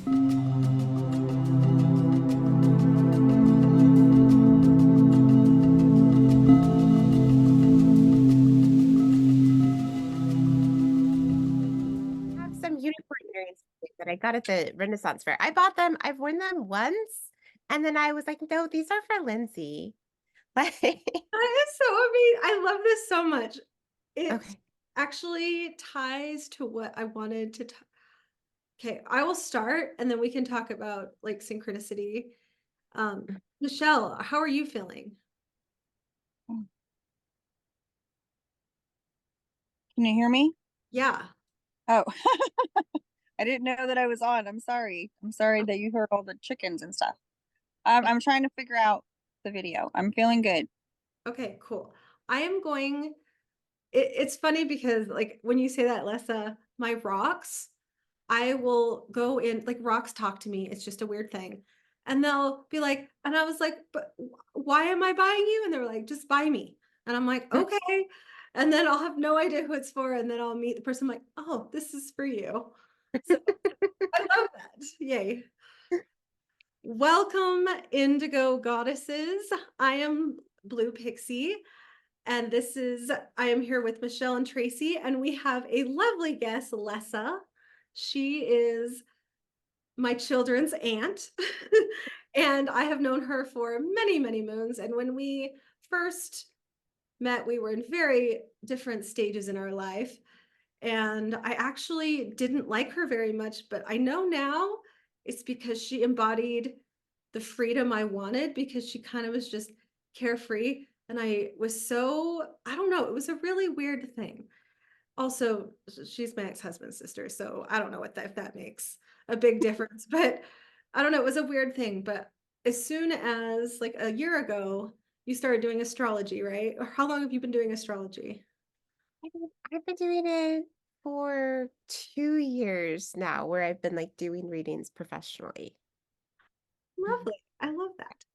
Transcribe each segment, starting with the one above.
Have some unicorn earrings that I got at the Renaissance Fair. I bought them. I've worn them once, and then I was like, no, these are for Lindsay. Like, That is so amazing. I love this so much. It okay. actually ties to what I wanted to okay, I will start and then we can talk about like synchronicity. Michelle, how are you feeling? Can you hear me? Yeah. Oh, I didn't know that I was on. I'm sorry. I'm sorry that you heard all the chickens and stuff. I'm trying to figure out the video. I'm feeling good. Okay, cool. I am going it's funny because like when you say that, Lessa, my rocks, I will go in like rocks talk to me. It's just a weird thing. And they'll be like, and I was like, but why am I buying you? And they're like, just buy me. And I'm like, okay. And then I'll have no idea who it's for. And then I'll meet the person I'm like, oh, this is for you. So I love that. Yay. Welcome, Indigo Goddesses. I am Blue Pixie. And I am here with Michelle and Tracy, and we have a lovely guest, Lessa. She is my children's aunt, and I have known her for many, many moons. And when we first met, we were in very different stages in our life. And I actually didn't like her very much, but I know now it's because she embodied the freedom I wanted because she kind of was just carefree. And I was so, I don't know, it was a really weird thing. Also, she's my ex-husband's sister, so I don't know if that makes a big difference, but I don't know, it was a weird thing. But as soon as like a year ago, you started doing astrology, right? Or how long have you been doing astrology? I've been doing it for 2 years now, where I've been like doing readings professionally. Mhm. Lovely. I love that.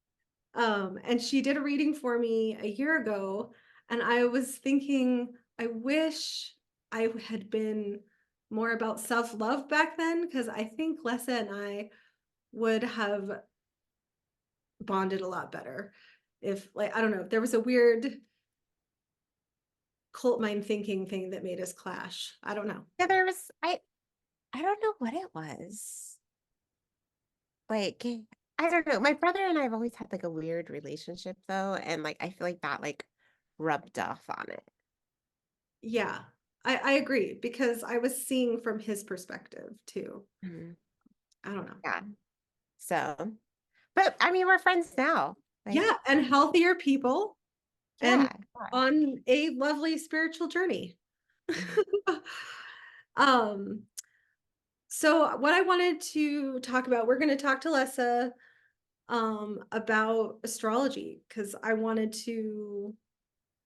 And she did a reading for me a year ago, and I was thinking, I wish I had been more about self-love back then, because I think Lessa and I would have bonded a lot better if, like, I don't know, if there was a weird cult mind thinking thing that made us clash. I don't know. Yeah, I don't know what it was. Like, I don't know. My brother and I have always had like a weird relationship though, and like I feel like that like rubbed off on it. Yeah, I agree because I was seeing from his perspective too. Mhm. I don't know. Yeah. So, but I mean, we're friends now. Like, Yeah, and healthier people and yeah. Yeah. on a lovely spiritual journey. Mhm. Um, so what I wanted to talk about, we're going to talk to Lessa about astrology because I wanted to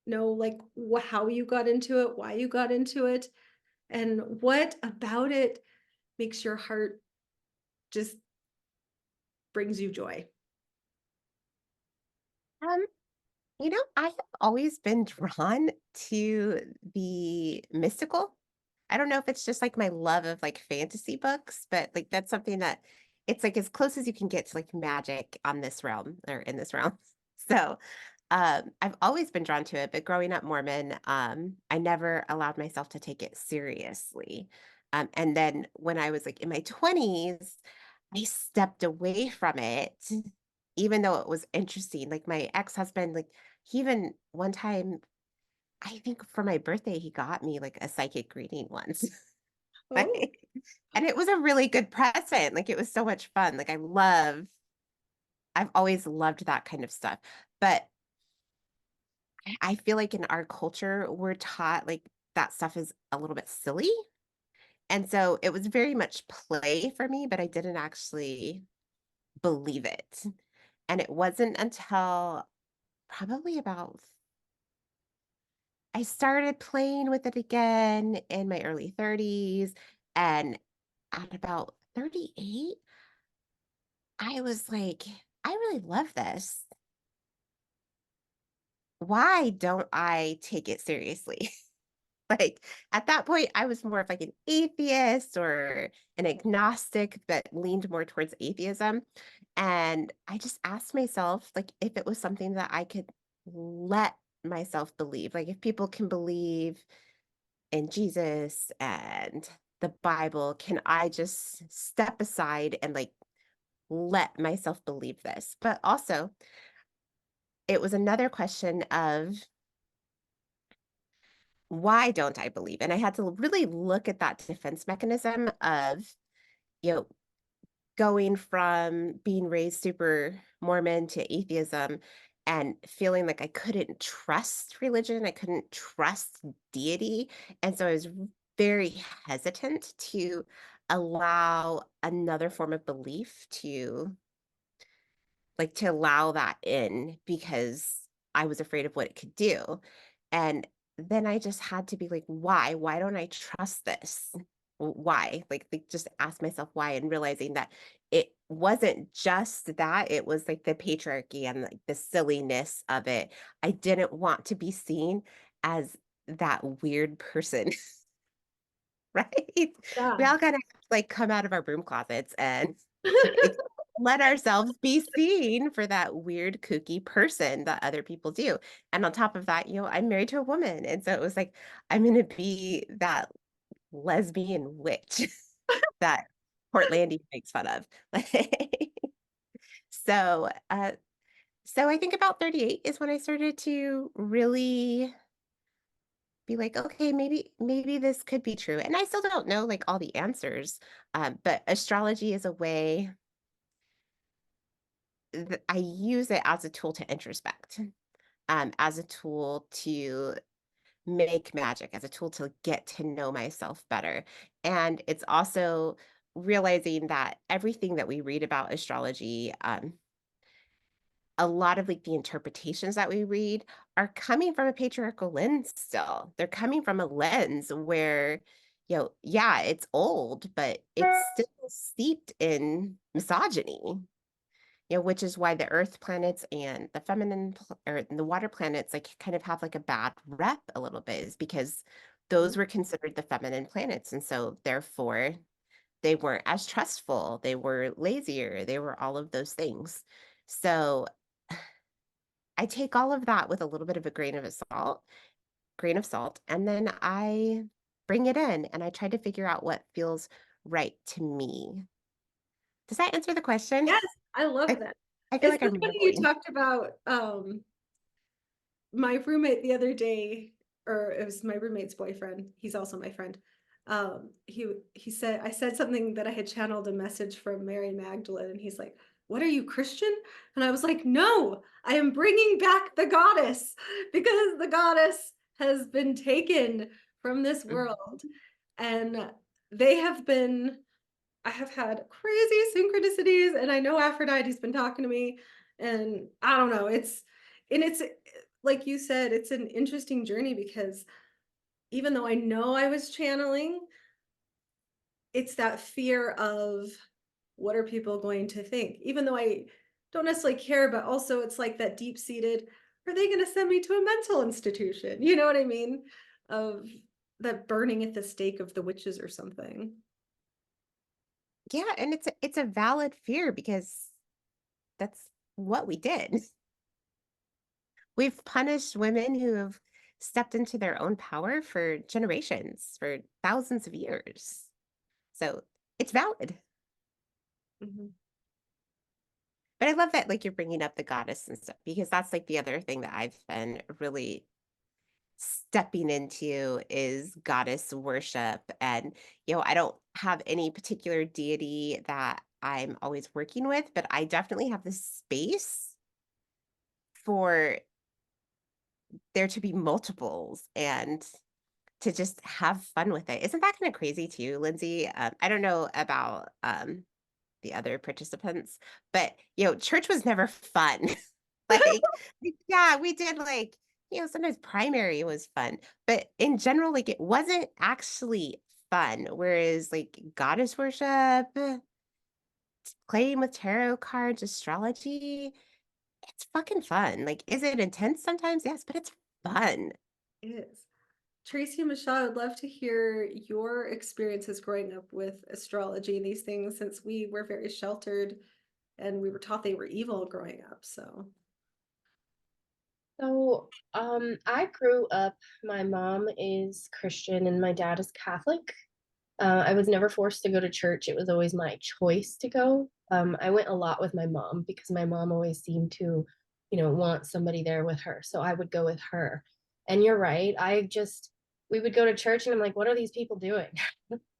know like how you got into it, why you got into it, and what about it makes your heart just brings you joy. Um, I have always been drawn to the mystical. I don't know if it's just like my love of like fantasy books, but like that's something that it's like as close as you can get to like magic on this realm or in this realm. So, I've always been drawn to it, but growing up Mormon, I never allowed myself to take it seriously. And then when I was like in my 20s, I stepped away from it, even though it was interesting. Like my ex-husband, like he even one time, I think for my birthday, he got me like a psychic reading once. Oh, Like, and it was a really good present. Like it was so much fun. Like I've always loved that kind of stuff. But I feel like in our culture, we're taught like that stuff is a little bit silly. And so it was very much play for me, but I didn't actually believe it. And it wasn't until probably about I started playing with it again in my early 30s. And at about 38, I was like, I really love this. Why don't I take it seriously? Like at that point, I was more of like an atheist or an agnostic that leaned more towards atheism. And I just asked myself, like, if it was something that I could let myself believe, like if people can believe in Jesus and the Bible, can I just step aside and like let myself believe this? But also, it was another question of why don't I believe? And I had to really look at that defense mechanism of, you know, going from being raised super Mormon to atheism and feeling like I couldn't trust religion, I couldn't trust deity. And so I was very hesitant to allow another form of belief to like to allow that in because I was afraid of what it could do. And then I just had to be like, why? Why don't I trust this? Why? Like just ask myself why and realizing that it wasn't just that, it was like the patriarchy and like the silliness of it. I didn't want to be seen as that weird person, right? We Yeah. all gotta like come out of our broom closets and like let ourselves be seen for that weird kooky person that other people do. And on top of that, I'm married to a woman. And so it was like, I'm gonna be that lesbian witch that Portlandia makes fun of. So so I think about 38 is when I started to really be like, okay, maybe this could be true. And I still don't know like all the answers. But astrology is a way I use it as a tool to introspect, as a tool to make magic, as a tool to get to know myself better. And it's also realizing that everything that we read about astrology, a lot of like the interpretations that we read are coming from a patriarchal lens still. They're coming from a lens where, yeah, it's old, but it's still steeped in misogyny, which is why the earth planets and the or the water planets like kind of have like a bad rep a little bit is because those were considered the feminine planets. And so therefore they weren't as trustful, they were lazier, they were all of those things. So I take all of that with a little bit of a grain of salt, and then I bring it in and I try to figure out what feels right to me. Does that answer the question? Yes, I I, love that. I feel It's like so I'm funny you rambling. talked about my roommate the other day, or it was my roommate's boyfriend. He's also my friend. He said I said something that I had channeled a message from Mary Magdalene, and he's like, "What are you, Christian?" And I was like, "No, I am bringing back the goddess because the goddess has been taken from this Mhm. world, and they have been." I have had crazy synchronicities, and I know Aphrodite's been talking to me, and I don't know. It's like you said, it's an interesting journey because even though I know I was channeling, it's that fear of what are people going to think? Even though I don't necessarily care, but also it's like that deep seated, are they going to send me to a mental institution? You know what I mean? Of that burning at the stake of the witches or something. Yeah, and it's a valid fear because that's what we did. We've punished women who have stepped into their own power for generations, for thousands of years. So it's valid. Mhm. But I love that like you're bringing up the goddess and stuff because that's like the other thing that I've been really stepping into is goddess worship. And, I don't have any particular deity that I'm always working with, but I definitely have this space for there to be multiples and to just have fun with it. Isn't that kind of crazy too, Lindsay? I don't know about the other participants, but church was never fun. like, yeah, we did like, sometimes primary was fun, but in general, like it wasn't actually fun. Whereas like goddess worship, playing with tarot cards, astrology, it's fucking fun. Like, is it intense sometimes? Yes, but it's fun. It is. Tracy and Michelle, I would love to hear your experiences growing up with astrology and these things, since we were very sheltered and we were taught they were evil growing up. So, So, I grew up, my mom is Christian and my dad is Catholic. I was never forced to go to church. It was always my choice to go. I went a lot with my mom because my mom always seemed to, want somebody there with her. So I would go with her. And you're right. We would go to church and I'm like, what are these people doing?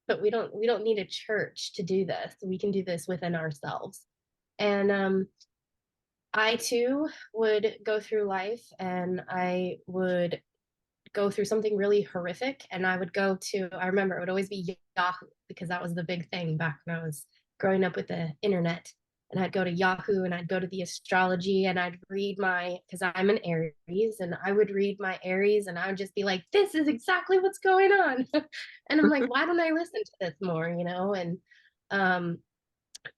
But we don't need a church to do this. We can do this within ourselves. And I too would go through life and I would go through something really horrific. And I remember it would always be Yahoo because that was the big thing back when I was growing up with the internet. And I'd go to Yahoo and I'd go to the astrology and I'd read because I'm an Aries, and I would read my Aries and I would just be like, this is exactly what's going on. And I'm like, why don't I listen to this more, And um,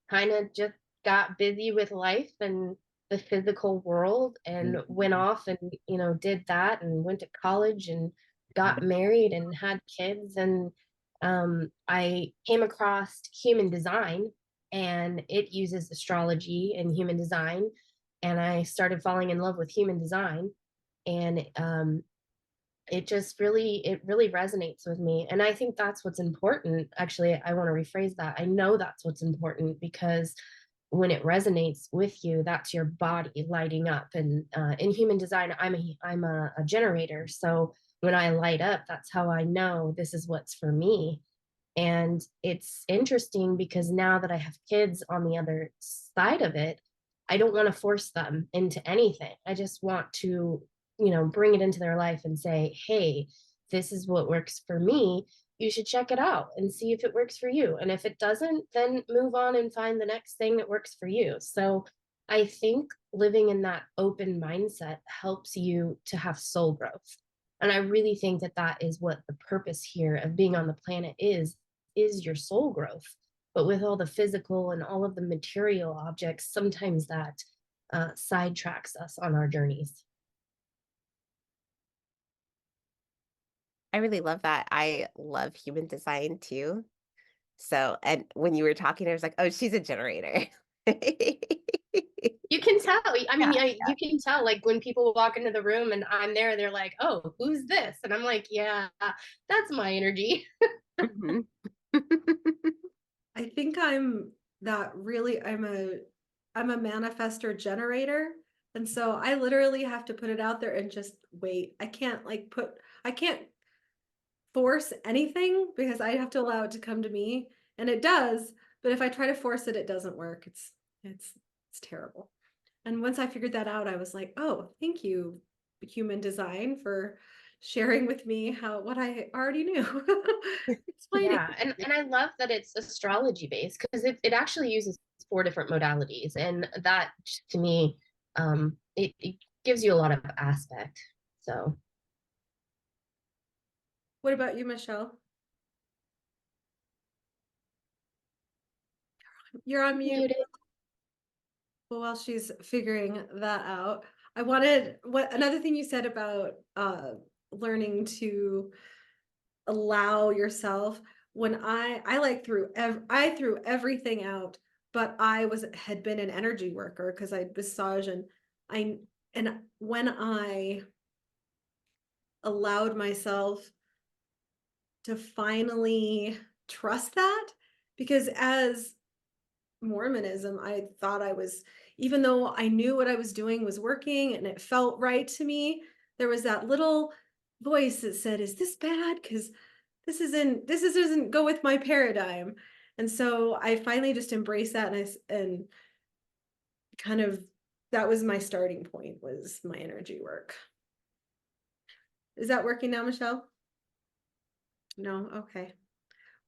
kind of just got busy with life and the physical world and went off and did that and went to college and got married and had kids. And I came across human design, and it uses astrology and human design, and I started falling in love with human design. And it really resonates with me, and I think that's what's important. Actually, I want to rephrase that. I know that's what's important because when it resonates with you, that's your body lighting up. And in human design, I'm a generator, so when I light up, that's how I know this is what's for me. And it's interesting because now that I have kids on the other side of it, I don't want to force them into anything. I just want to, bring it into their life and say, hey, this is what works for me. You should check it out and see if it works for you. And if it doesn't, then move on and find the next thing that works for you. So I think living in that open mindset helps you to have soul growth. And I really think that that is what the purpose here of being on the planet is your soul growth. But with all the physical and all of the material objects, sometimes that sidetracks us on our journeys. I really love that. I love human design too. So, and when you were talking, I was like, oh, she's a generator. You can tell. I mean, Yeah. you can tell, like when people walk into the room and I'm there, they're like, oh, who's this? And I'm like, yeah, that's my energy. Mhm. I think I'm a manifester generator. And so I literally have to put it out there and just wait. I can't force anything because I have to allow it to come to me, and it does. But if I try to force it, it doesn't work. It's it's terrible. And once I figured that out, I was like, oh, thank you, human design, for sharing with me what I already knew. Explaining. Yeah, and I love that it's astrology based because it actually uses 4 different modalities, and that to me, it gives you a lot of aspect. So What about you, Michelle? You're on mute. muted. Well, while she's figuring that out, I wanted what another thing you said about learning to allow yourself. When I threw everything out, but had been an energy worker because I massage, I and when I allowed myself to finally trust that, because as Mormonism, I thought even though I knew what I was doing was working and it felt right to me, there was that little voice that said, is this bad? Because this doesn't go with my paradigm. And so I finally just embraced that, and kind of that was my starting point, was my energy work. Is that working now, Michelle? No? Okay.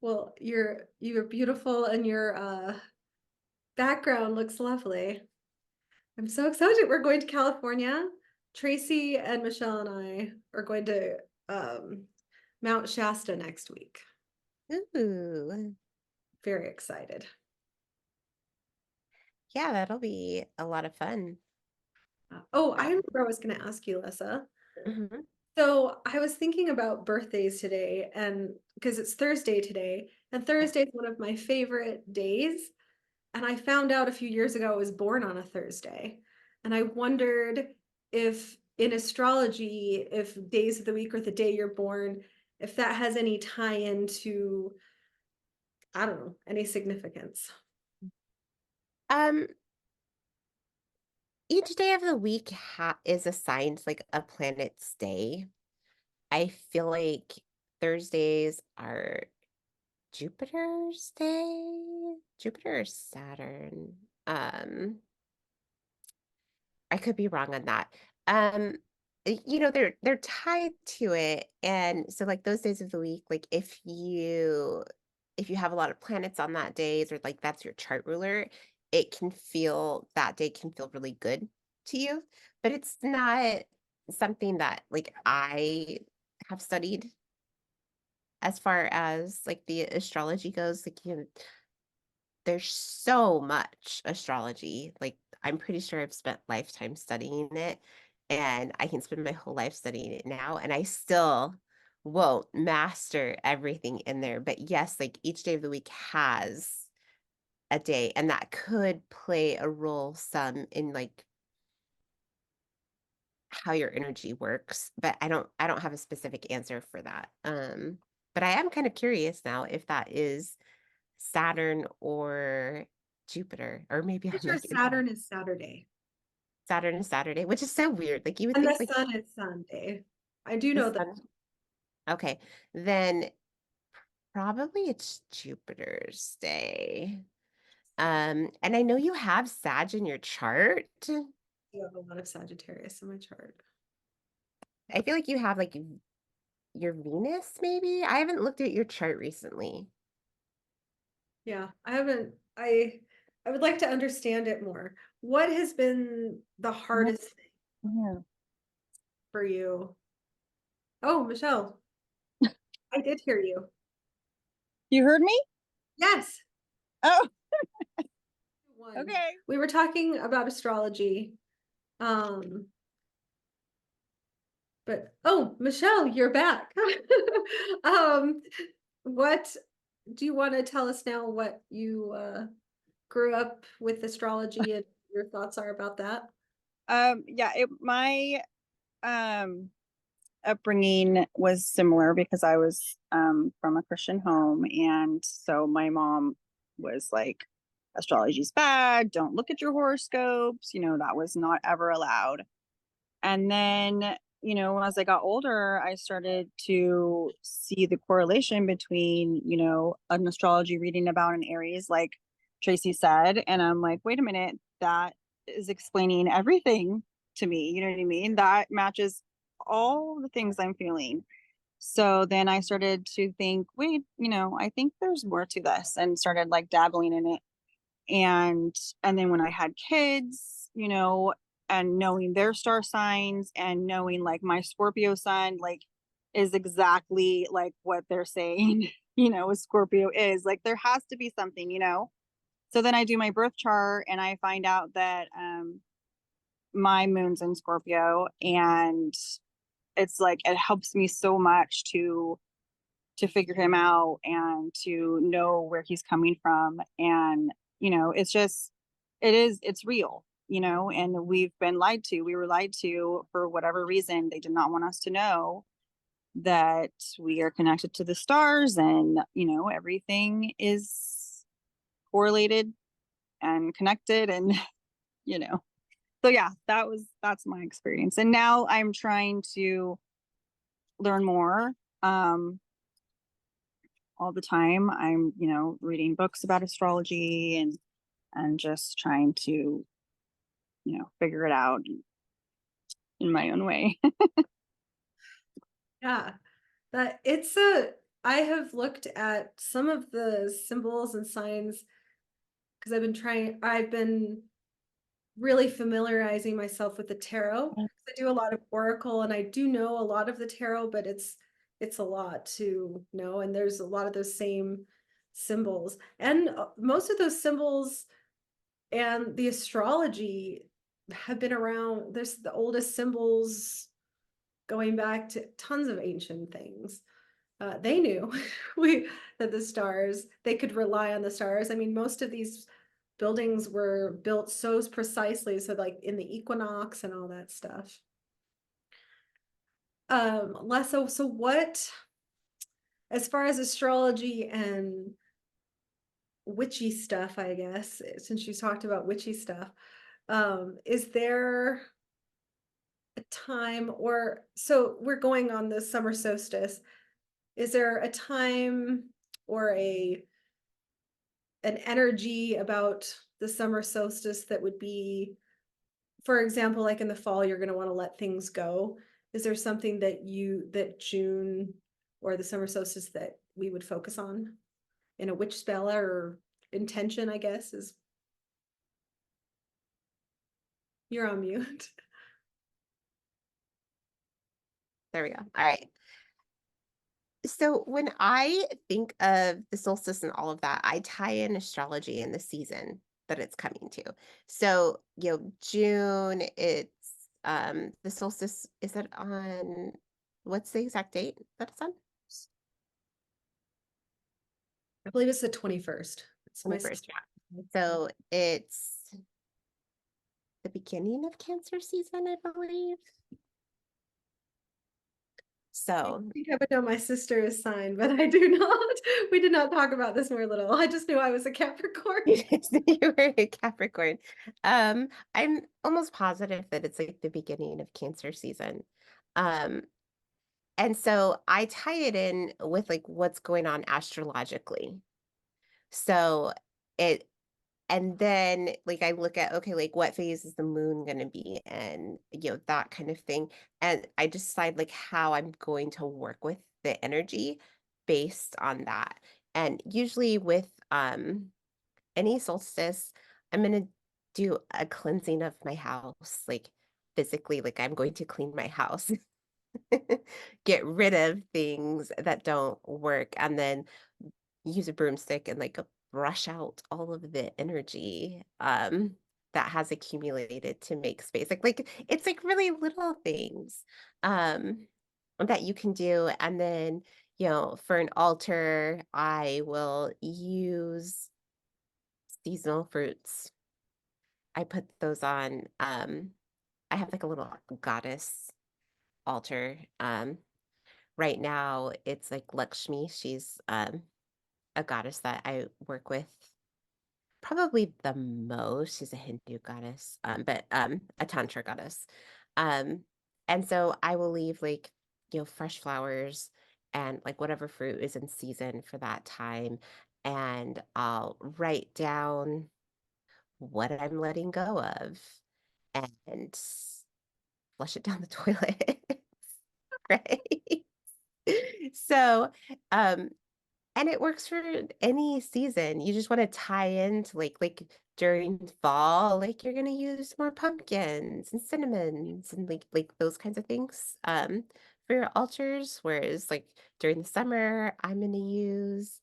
Well, you're beautiful, and your background looks lovely. I'm so excited. We're going to California. Tracy and Michelle and I are going to Mount Shasta next week. Ooh, Very excited. yeah, that'll be a lot of fun. Oh, I remember I was going to ask you, Lessa. Mhm. So I was thinking about birthdays today, and because it's Thursday today, and Thursday is one of my favorite days. And I found out a few years ago I was born on a Thursday. And I wondered if in astrology, if days of the week or the day you're born, if that has any tie into, I don't know, any significance. Um, each day of the week is assigned like a planet's day. I feel like Thursdays are Jupiter's day. Jupiter or Saturn. I could be wrong on that. Um, they're tied to it, and so like those days of the week, like if you have a lot of planets on that days, or like that's your chart ruler, that day can feel really good to you, but it's not something that like I have studied as far as like the astrology goes. Like there's so much astrology. Like I'm pretty sure I've spent lifetime studying it, and I can spend my whole life studying it now, and I still won't master everything in there. But yes, like each day of the week has a day, and that could play a role some in like how your energy works, but I don't have a specific answer for that. But I am kind of curious now if that is Saturn or Jupiter, or maybe I'm Pretty sure like Saturn is Saturday Saturn and Saturday, which is so weird. Like you would and the think like sun is Sunday. I do the know that. sun. Okay, then probably it's Jupiter's day. And I know you have Sag in your chart. You have a lot of Sagittarius in my chart. I feel like you have like your Venus, maybe. I haven't looked at your chart recently. Yeah, I haven't, I would like to understand it more. What has been the What? hardest thing Yeah. for you? Oh, Michelle, I did hear you. You heard me? Yes. Oh, One. okay. We were talking about astrology. Um, but oh, Michelle, you're back. Um, what do you want to tell us now what you grew up with astrology and your thoughts are about that? Yeah, my um upbringing was similar because I was from a Christian home, and so my mom was like, astrology's bad, don't look at your horoscopes, that was not ever allowed. And then, as I got older, I started to see the correlation between, an astrology reading about an Aries, like Tracy said. And I'm like, wait a minute, that is explaining everything to me. You know what I mean? That matches all the things I'm feeling. So then I started to think, wait, I think there's more to this, and started like dabbling in it. And then when I had kids, and knowing their star signs, and knowing like my Scorpio sun like is exactly like what they're saying, a Scorpio is, like there has to be something. So then I do my birth chart, and I find out that my moon's in Scorpio, and it's like it helps me so much to figure him out and to know where he's coming from. And it's real, and we've been lied to. We were lied to for whatever reason. They did not want us to know that we are connected to the stars, and everything is correlated and connected. And you know so yeah, that's my experience, and now I'm trying to learn more. um all the time. I'm, reading books about astrology, and just trying to, figure it out in my own way. Yeah, that it's a, I have looked at some of the symbols and signs because I've been really familiarizing myself with the tarot. I do a lot of oracle and I do know a lot of the tarot, but it's a lot to know, and there's a lot of those same symbols. And most of those symbols and the astrology have been around. There's the oldest symbols going back to tons of ancient things. They knew we that the stars, they could rely on the stars. I mean, most of these buildings were built so precisely, so like in the equinox and all that stuff. Lessa, so what, as far as astrology and witchy stuff, I guess, since you talked about witchy stuff, is there a time, or so we're going on the summer solstice, is there a time or an energy about the summer solstice that would be, for example, like in the fall, you're going to want to let things go? Is there something that June or the summer solstice that we would focus on in a witch spell or intention, I guess, is, you're on mute. There we go. All right. So when I think of the solstice and all of that, I tie in astrology and the season that it's coming to. So, June, it's the solstice, is it on, what's the exact date that it's on? I believe it's the 21st. It's my 21st. sister. So it's the beginning of Cancer season, I believe. So I think I would know my sister is signed, but I do not. We did not talk about this when we were little. I just knew I was a Capricorn. you were a Capricorn. I'm almost positive that it's like the beginning of Cancer season. Um, and so I tie it in with like what's going on astrologically. So it, and then like I look at, okay, like what phase is the moon going to be in, that kind of thing. And I decide like how I'm going to work with the energy based on that. And usually with any solstice, I'm going to do a cleansing of my house, like physically, like I'm going to clean my house, get rid of things that don't work, and then use a broomstick and like brush out all of the energy that has accumulated to make space. Like it's like really little things that you can do. And then, for an altar, I will use seasonal fruits. I put those on. I have like a little goddess altar. Right now it's like Lakshmi. She's a goddess that I work with probably the most. She's a Hindu goddess, but a Tantra goddess. Um, and so I will leave like, fresh flowers and like whatever fruit is in season for that time. And I'll write down what I'm letting go of and flush it down the toilet. Right. So, um, and it works for any season. You just want to tie into like during fall, like you're gonna use more pumpkins and cinnamons and like those kinds of things for your altars. Whereas like during the summer, I'm gonna use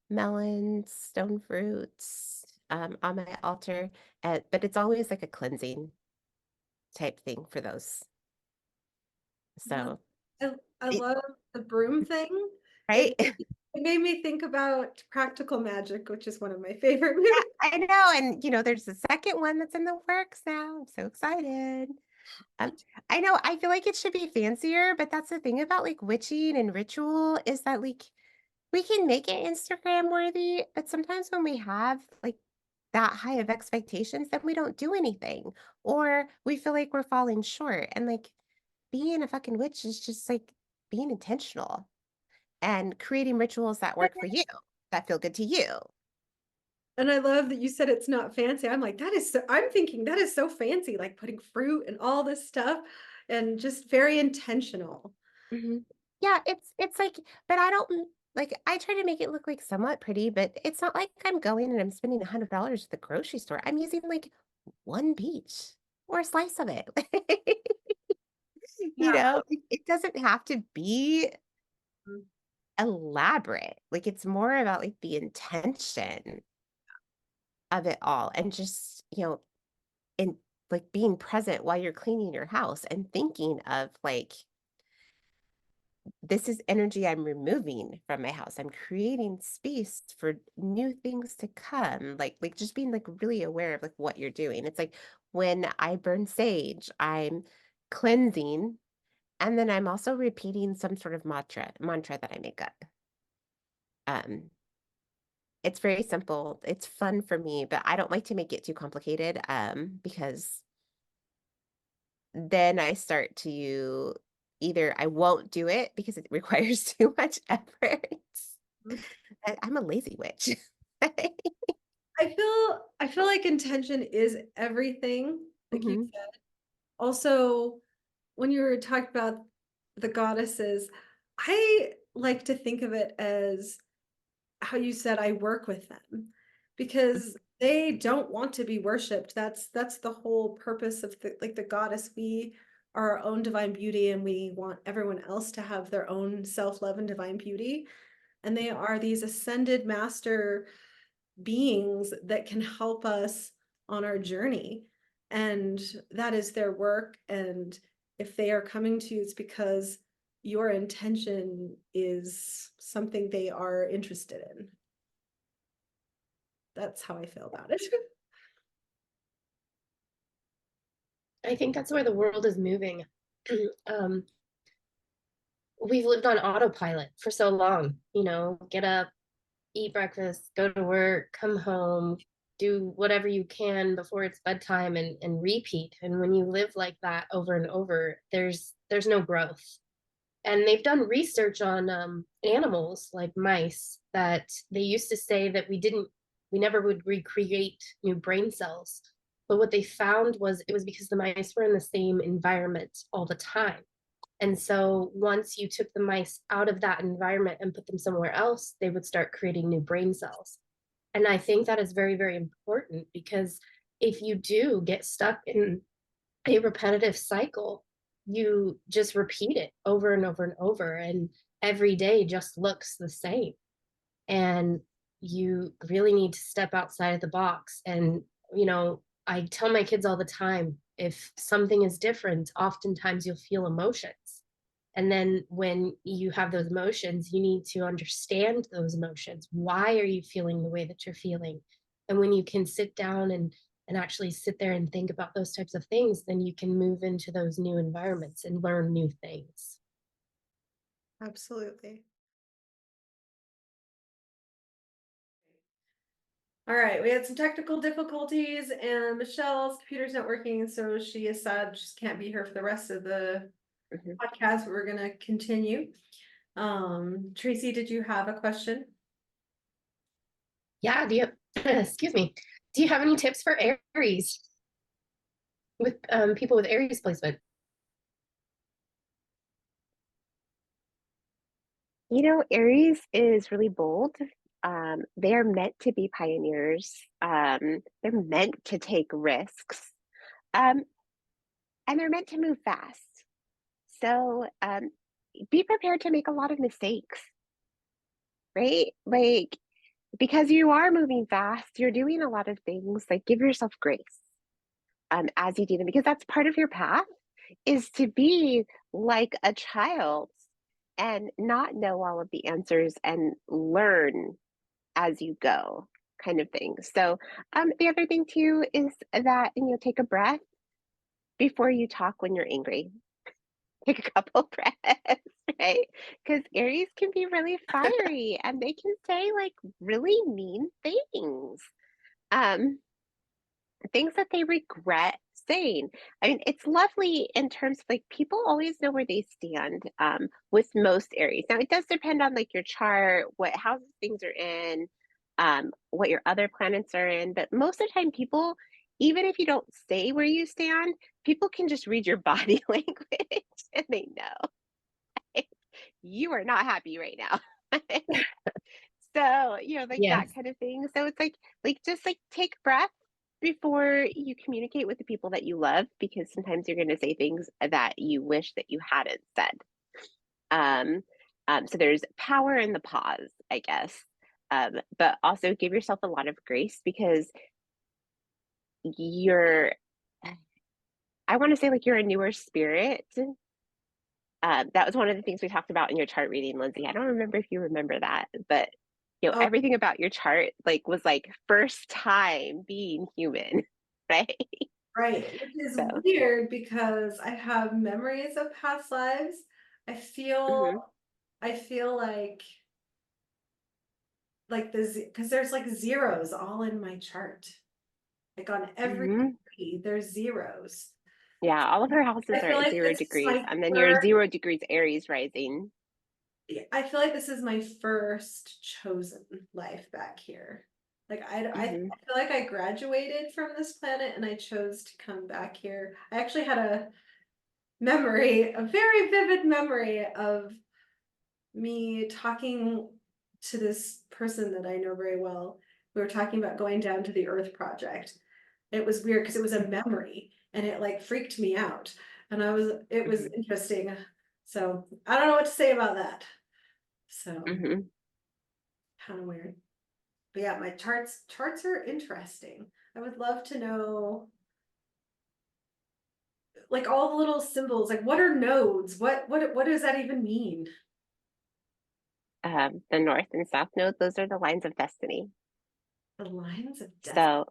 melons, stone fruits on my altar. But it's always like a cleansing type thing for those. Yeah. So I it, love the broom thing. right. It, it made me think about Practical Magic, which is one of my favorite Yeah, movies. I know. And there's a second one that's in the works now. I'm so excited. Um, I know, I feel like it should be fancier, but that's the thing about like witching and ritual is that like we can make it Instagram worthy, but sometimes when we have like that high of expectations, then we don't do anything, or we feel like we're falling short. And like being a fucking witch is just like being intentional and creating rituals that work for you, that feel good to you. And I love that you said it's not fancy. I'm like, that is so, I'm thinking that is so fancy, like putting fruit and all this stuff and just very intentional. Mhm. Yeah, it's like, but I don't like I try to make it look like somewhat pretty, but it's not like I'm going and I'm spending $100 at the grocery store. I'm using like one peach or a slice of it. Yeah. It doesn't have to be Mm. elaborate. Like it's more about like the intention of it all and just, in like being present while you're cleaning your house and thinking of like this is energy I'm removing from my house. I'm creating space for new things to come. Like just being like really aware of like what you're doing. It's like when I burn sage, I'm cleansing, and then I'm also repeating some sort of mantra that I make up. Um, it's very simple. It's fun for me, but I don't like to make it too complicated, because then I start to either I won't do it because it requires too much effort. I'm a lazy witch. I feel like intention is everything, like you Mhm. said. Also, when you were talking about the goddesses, I like to think of it as how you said I work with them because they don't want to be worshipped. That's the whole purpose of the goddess. We are our own divine beauty and we want everyone else to have their own self-love and divine beauty. And they are these ascended master beings that can help us on our journey. And that is their work. And if they are coming to you, it's because your intention is something they are interested in. That's how I feel about it. I think that's where the world is moving. um, we've lived on autopilot for so long, get up, eat breakfast, go to work, come home, do whatever you can before it's bedtime and repeat. And when you live like that over and over, there's no growth. And they've done research on animals like mice that they used to say that we never would recreate new brain cells. But what they found was it was because the mice were in the same environment all the time. And so once you took the mice out of that environment and put them somewhere else, they would start creating new brain cells. And I think that is very, very important because if you do get stuck in a repetitive cycle, you just repeat it over and over and over. And every day just looks the same. And you really need to step outside of the box. And, I tell my kids all the time if something is different, oftentimes you'll feel emotions. And then when you have those emotions, you need to understand those emotions. Why are you feeling the way that you're feeling? And when you can sit down and actually sit there and think about those types of things, then you can move into those new environments and learn new things. Absolutely. All right, we had some technical difficulties and Michelle's computer's not working, so she is sad, just can't be here for the rest of the Mhm. podcast. We're gonna continue. Tracy, did you have a question? Yeah, do you excuse me. Do you have any tips for Aries with people with Aries placement? Aries is really bold. They are meant to be pioneers. They're meant to take risks. Um, and they're meant to move fast. So be prepared to make a lot of mistakes, right? Like, because you are moving fast, you're doing a lot of things, like give yourself grace as you do them, because that's part of your path is to be like a child and not know all of the answers and learn as you go kind of thing. So the other thing too is that take a breath before you talk when you're angry. Take a couple breaths, right? Because Aries can be really fiery and they can say like really mean things. Um, things that they regret saying. I mean, it's lovely in terms of like people always know where they stand with most Aries. Now, it does depend on like your chart, what houses things are in, what your other planets are in. But most of the time, people, even if you don't say where you stand, people can just read your body language and they know you are not happy right now. So, like that Yes. kind of thing. So it's like just like take a breath before you communicate with the people that you love, because sometimes you're going to say things that you wish that you hadn't said. Um, so there's power in the pause, I guess. But also give yourself a lot of grace because you're, I want to say like you're a newer spirit That was one of the things we talked about in your chart reading, Lindsay. I don't remember if you remember that, but Oh, everything about your chart like was like first time being human, right? right. Which is So, weird because I have memories of past lives. I feel mhm, I feel like because there's like zeros all in my chart. Like on every mhm. degree, there's zeros. Yeah, all of her houses I are feel at like zero this is degrees, my and then your first, 0 degrees Aries rising. I feel like this is my first chosen life back here. Like I Hmm. feel like I graduated from this planet and I chose to come back here. I actually had a memory, a very vivid memory of me talking to this person that I know very well. We were talking about going down to the Earth Project. It was weird because it was a memory and it like freaked me out. And it was Hmm. interesting. So I don't know what to say about that. So Hmm. kind of weird. But yeah, my charts are interesting. I would love to know like all the little symbols, like what are nodes? What does that even mean? The North and South Node, those are the lines of destiny. The lines of death. So,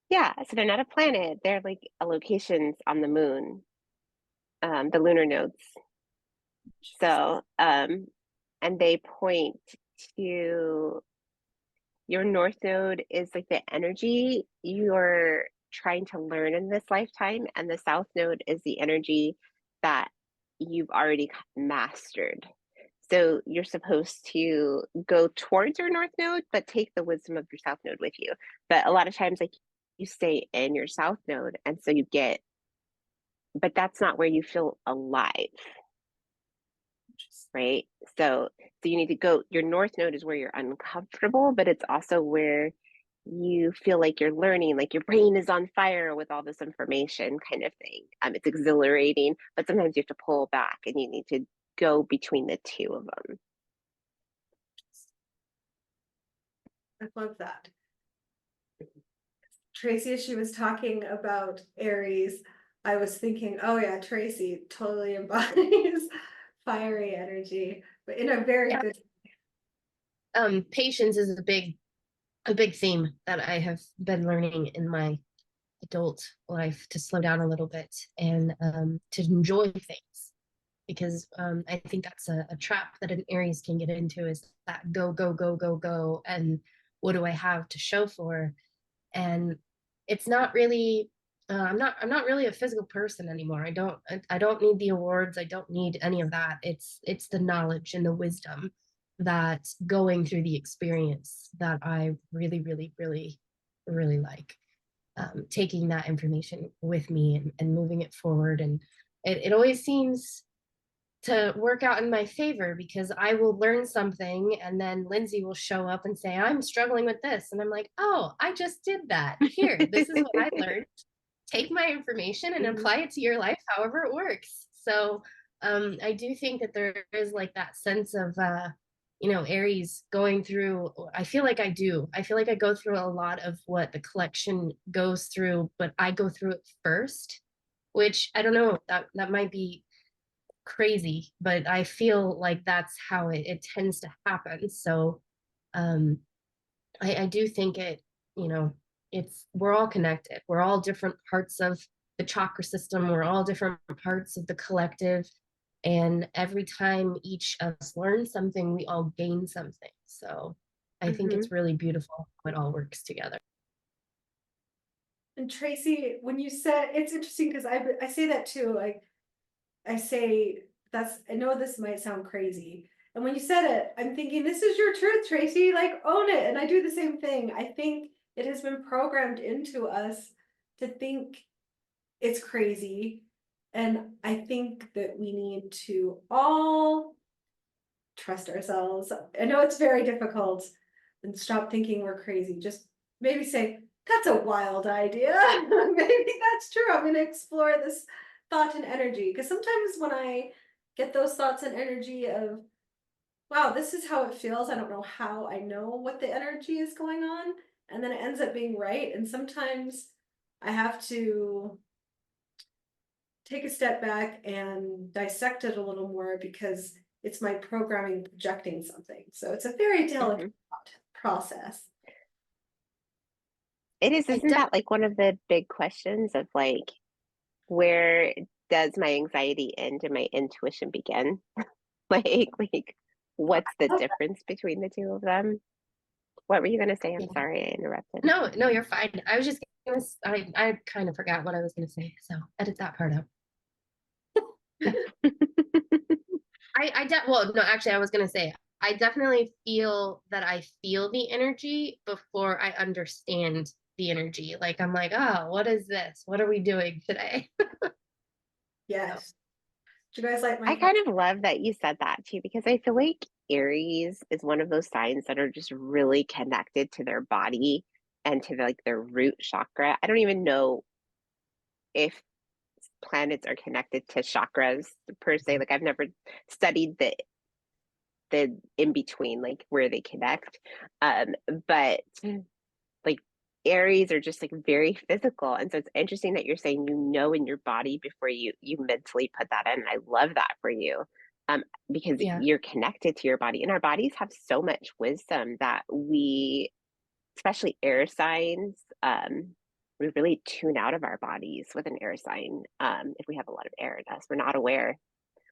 yeah, so they're not a planet, they're like locations on the moon, the lunar nodes. So, and they point to your North Node is like the energy you're trying to learn in this lifetime, and the South Node is the energy that you've already mastered. So you're supposed to go towards your North Node, but take the wisdom of your South Node with you. But a lot of times, like you stay in your South Node, and so you get, but that's not where you feel alive, right? So you need to go, your North Node is where you're uncomfortable, but it's also where you feel like you're learning, like your brain is on fire with all this information kind of thing. It's exhilarating, but sometimes you have to pull back and you need to go between the two of them. I love that. Tracy, as she was talking about Aries, I was thinking, oh yeah, Tracy totally embodies fiery energy, but in a very Yeah. good. Patience is a big theme that I have been learning in my adult life, to slow down a little bit and to enjoy things, because I think that's a trap that an Aries can get into, is that go go go go go, and what do I have to show for? And it's not really, I'm not really a physical person anymore. I don't need the awards, I don't need any of that. It's the knowledge and the wisdom that going through the experience that I really really really really like, taking that information with me and moving it forward. And it always seems to work out in my favor, because I will learn something and then Lindsay will show up and say, I'm struggling with this. And I'm like, oh, I just did that. Here, this is what I learned. Take my information and Mhm. apply it to your life however it works. So I do think that there is like that sense of, Aries going through. I feel like I feel like I go through a lot of what the collection goes through, but I go through it first, which I don't know, that might be crazy, but I feel like that's how it tends to happen. So um, I do think you know, we're all connected. We're all different parts of the chakra system. We're all different parts of the collective. And every time each of us learns something, we all gain something. So I think Mhm. it's really beautiful how it all works together. And Tracy, when you said, it's interesting because I say that too. Like I say I know this might sound crazy. And when you said it, I'm thinking, this is your truth, Tracy. Like, own it. And I do the same thing. I think it has been programmed into us to think it's crazy. And I think that we need to all trust ourselves. I know it's very difficult, and stop thinking we're crazy. Just maybe say, that's a wild idea. Maybe that's true. I'm going to explore this thought and energy. Because sometimes when I get those thoughts and energy of, wow, this is how it feels, I don't know how I know what the energy is going on. And then it ends up being right. And sometimes I have to take a step back and dissect it a little more because it's my programming projecting something. So it's a very delicate Mhm. process. It is, I isn't that like one of the big questions of like, where does my anxiety end and my intuition begin? Like, what's the difference between the two of them? What were you gonna say? I'm yeah. sorry, I interrupted. No, no, you're fine. I was just gonna, I kind of forgot what I was gonna say, so edit that part out. Well, no, actually, I was gonna say, I definitely feel that I feel the energy before I understand the energy. Like, I'm like, oh, what is this? What are we doing today? So, Yes. Do you guys like my I kind of love that you said that too, because I feel like Aries is one of those signs that are just really connected to their body and to like their root chakra. I don't even know if planets are connected to chakras per se. Like I've never studied the in between, like where they connect. But like Aries are just like very physical. And so it's interesting that you're saying you know in your body before you mentally put that in. And I love that for you. Because yeah, you're connected to your body. And our bodies have so much wisdom that we, especially air signs, we really tune out of our bodies with an air sign. If we have a lot of air in us, we're not aware.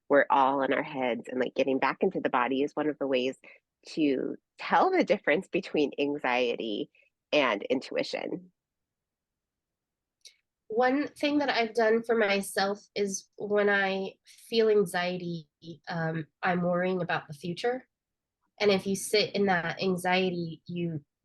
We're all in our heads, and like getting back into the body is one of the ways to tell the difference between anxiety and intuition. one thing that I've done for myself is when I feel anxiety, I'm worrying about the future. And if you sit in that anxiety,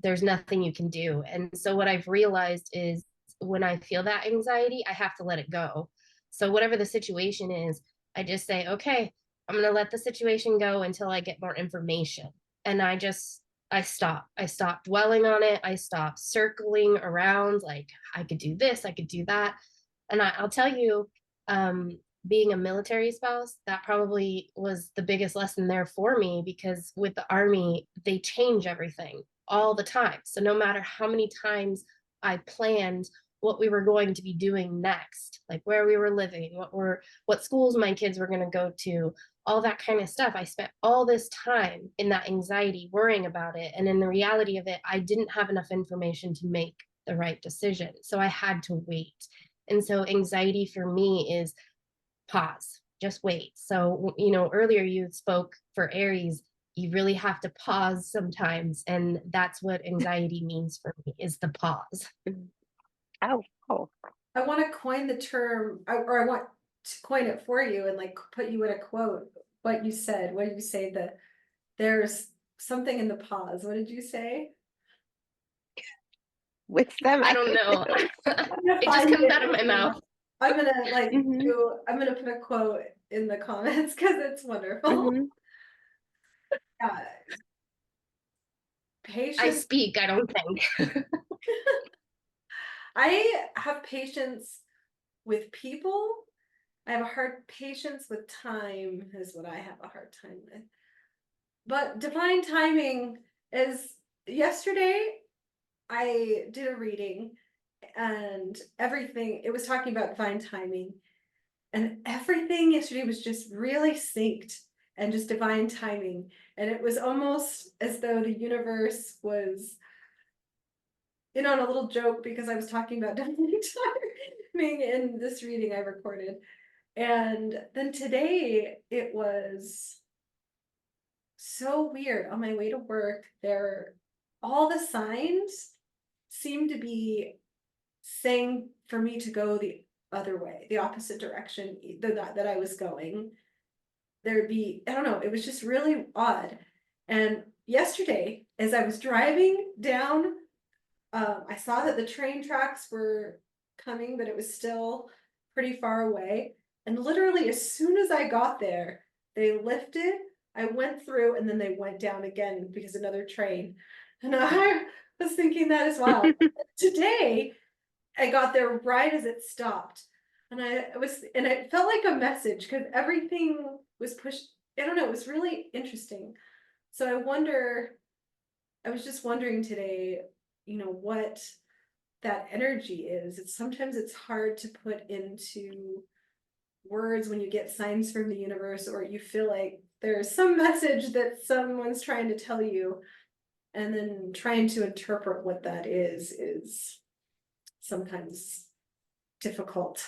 there's nothing you can do. And so what I've realized is when I feel that anxiety, I have to let it go. So whatever the situation is, I just say, okay, I'm going to let the situation go until I get more information. And I stop dwelling on it. I stop circling around like I could do this, I could do that. And I'll tell you, um, being a military spouse, that probably was the biggest lesson there for me because with the Army, they change everything all the time. So no matter how many times I planned what we were going to be doing next, like where we were living, what schools my kids were going to go to, all that kind of stuff. I spent all this time in that anxiety worrying about it. And in the reality of it, I didn't have enough information to make the right decision. So I had to wait. And so anxiety for me is pause, just wait. So, earlier you spoke for Aries, you really have to pause sometimes. And that's what anxiety means for me is the pause. Mhm. Oh, oh. I want to coin the term, or I want to coin it for you and like put you in a quote. What you said, what did you say? That there's something in the pause. What did you say? With them, I I don't know. I'm gonna It just find comes it. out of my mouth. I'm gonna like Mhm, I'm gonna put a quote in the comments because it's wonderful. mhm. Yeah, I patience. speak, I don't think. I have patience with people. I have a hard patience with time is what I have a hard time with. But divine timing is yesterday I did a reading and everything it was talking about divine timing and everything yesterday was just really synced and just divine timing and it was almost as though the universe was in on a little joke because I was talking about divine timing in this reading I recorded. And then today it was so weird. On my way to work, all the signs seem to be saying for me to go the other way, the opposite direction that I was going. There'd be, I don't know, it was just really odd. And yesterday, as I was driving down, I saw that the train tracks were coming, but it was still pretty far away. And literally, as soon as I got there, they lifted. I went through, and then they went down again because another train. And I was thinking that as well. Today, I got there right as it stopped, and and it felt like a message because everything was pushed. I don't know. It was really interesting. So I was just wondering today, what that energy is. Sometimes it's hard to put into words when you get signs from the universe, or you feel like there's some message that someone's trying to tell you, and then trying to interpret what that is sometimes difficult.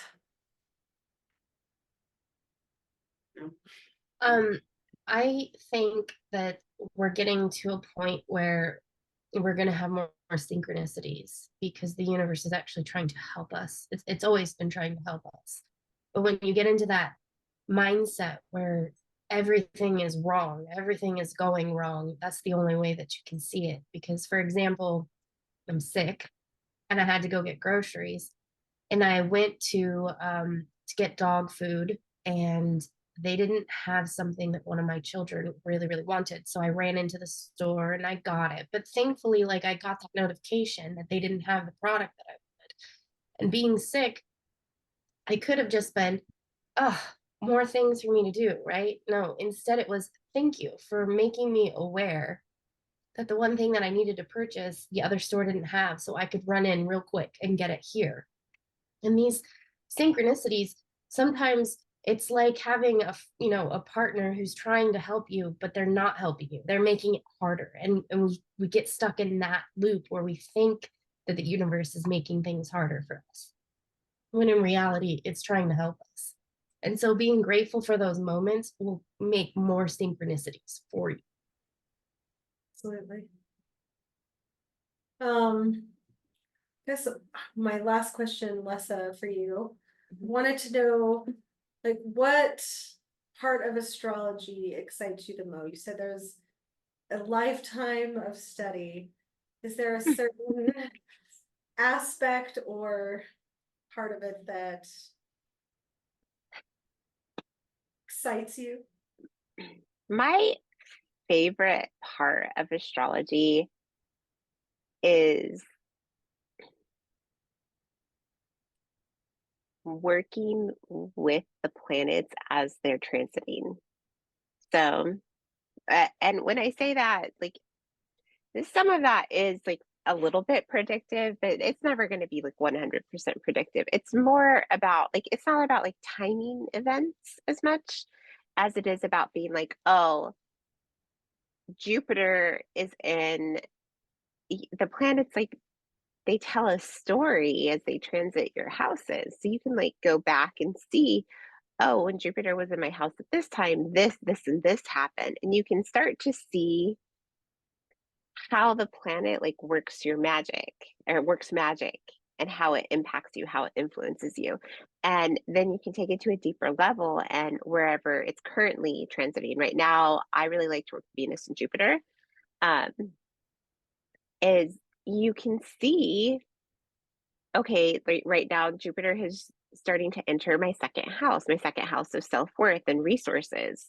I think that we're getting to a point where we're going to have more synchronicities because the universe is actually trying to help us. It's always been trying to help us. But when you get into that mindset where everything is wrong, everything is going wrong, that's the only way that you can see it. Because, for example, I'm sick and I had to go get groceries, and I went to get dog food, and they didn't have something that one of my children really, really wanted. So I ran into the store and I got it. But thankfully, like, I got that notification that they didn't have the product that I wanted. And being sick, I could have just been, oh, more things for me to do, right? No, instead it was, thank you for making me aware that the one thing that I needed to purchase, the other store didn't have. So I could run in real quick and get it here. And these synchronicities, sometimes it's like having a partner who's trying to help you, but they're not helping you. They're making it harder. And we get stuck in that loop where we think that the universe is making things harder for us, when in reality, it's trying to help us. And so being grateful for those moments will make more synchronicities for you. Absolutely. Guess my last question, Lessa, for you, wanted to know, like, what part of astrology excites you the most? You said there's a lifetime of study. Is there a certain aspect or part of it that excites you? My favorite part of astrology is working with the planets as they're transiting. So, and when I say that, like, some of that is like a little bit predictive, but it's never going to be like 100% predictive. It's more about like, it's not about like timing events as much as it is about being like, oh, Jupiter is in the planets, like they tell a story as they transit your houses. So you can like go back and see, oh, when Jupiter was in my house at this time, this, and this happened. And you can start to see how the planet like works your magic or works magic and how it impacts you, how it influences you. And then you can take it to a deeper level and wherever it's currently transiting. Right now, I really like to work with Venus and Jupiter. Um, is you can see, okay, right now Jupiter is starting to enter my second house of self-worth and resources.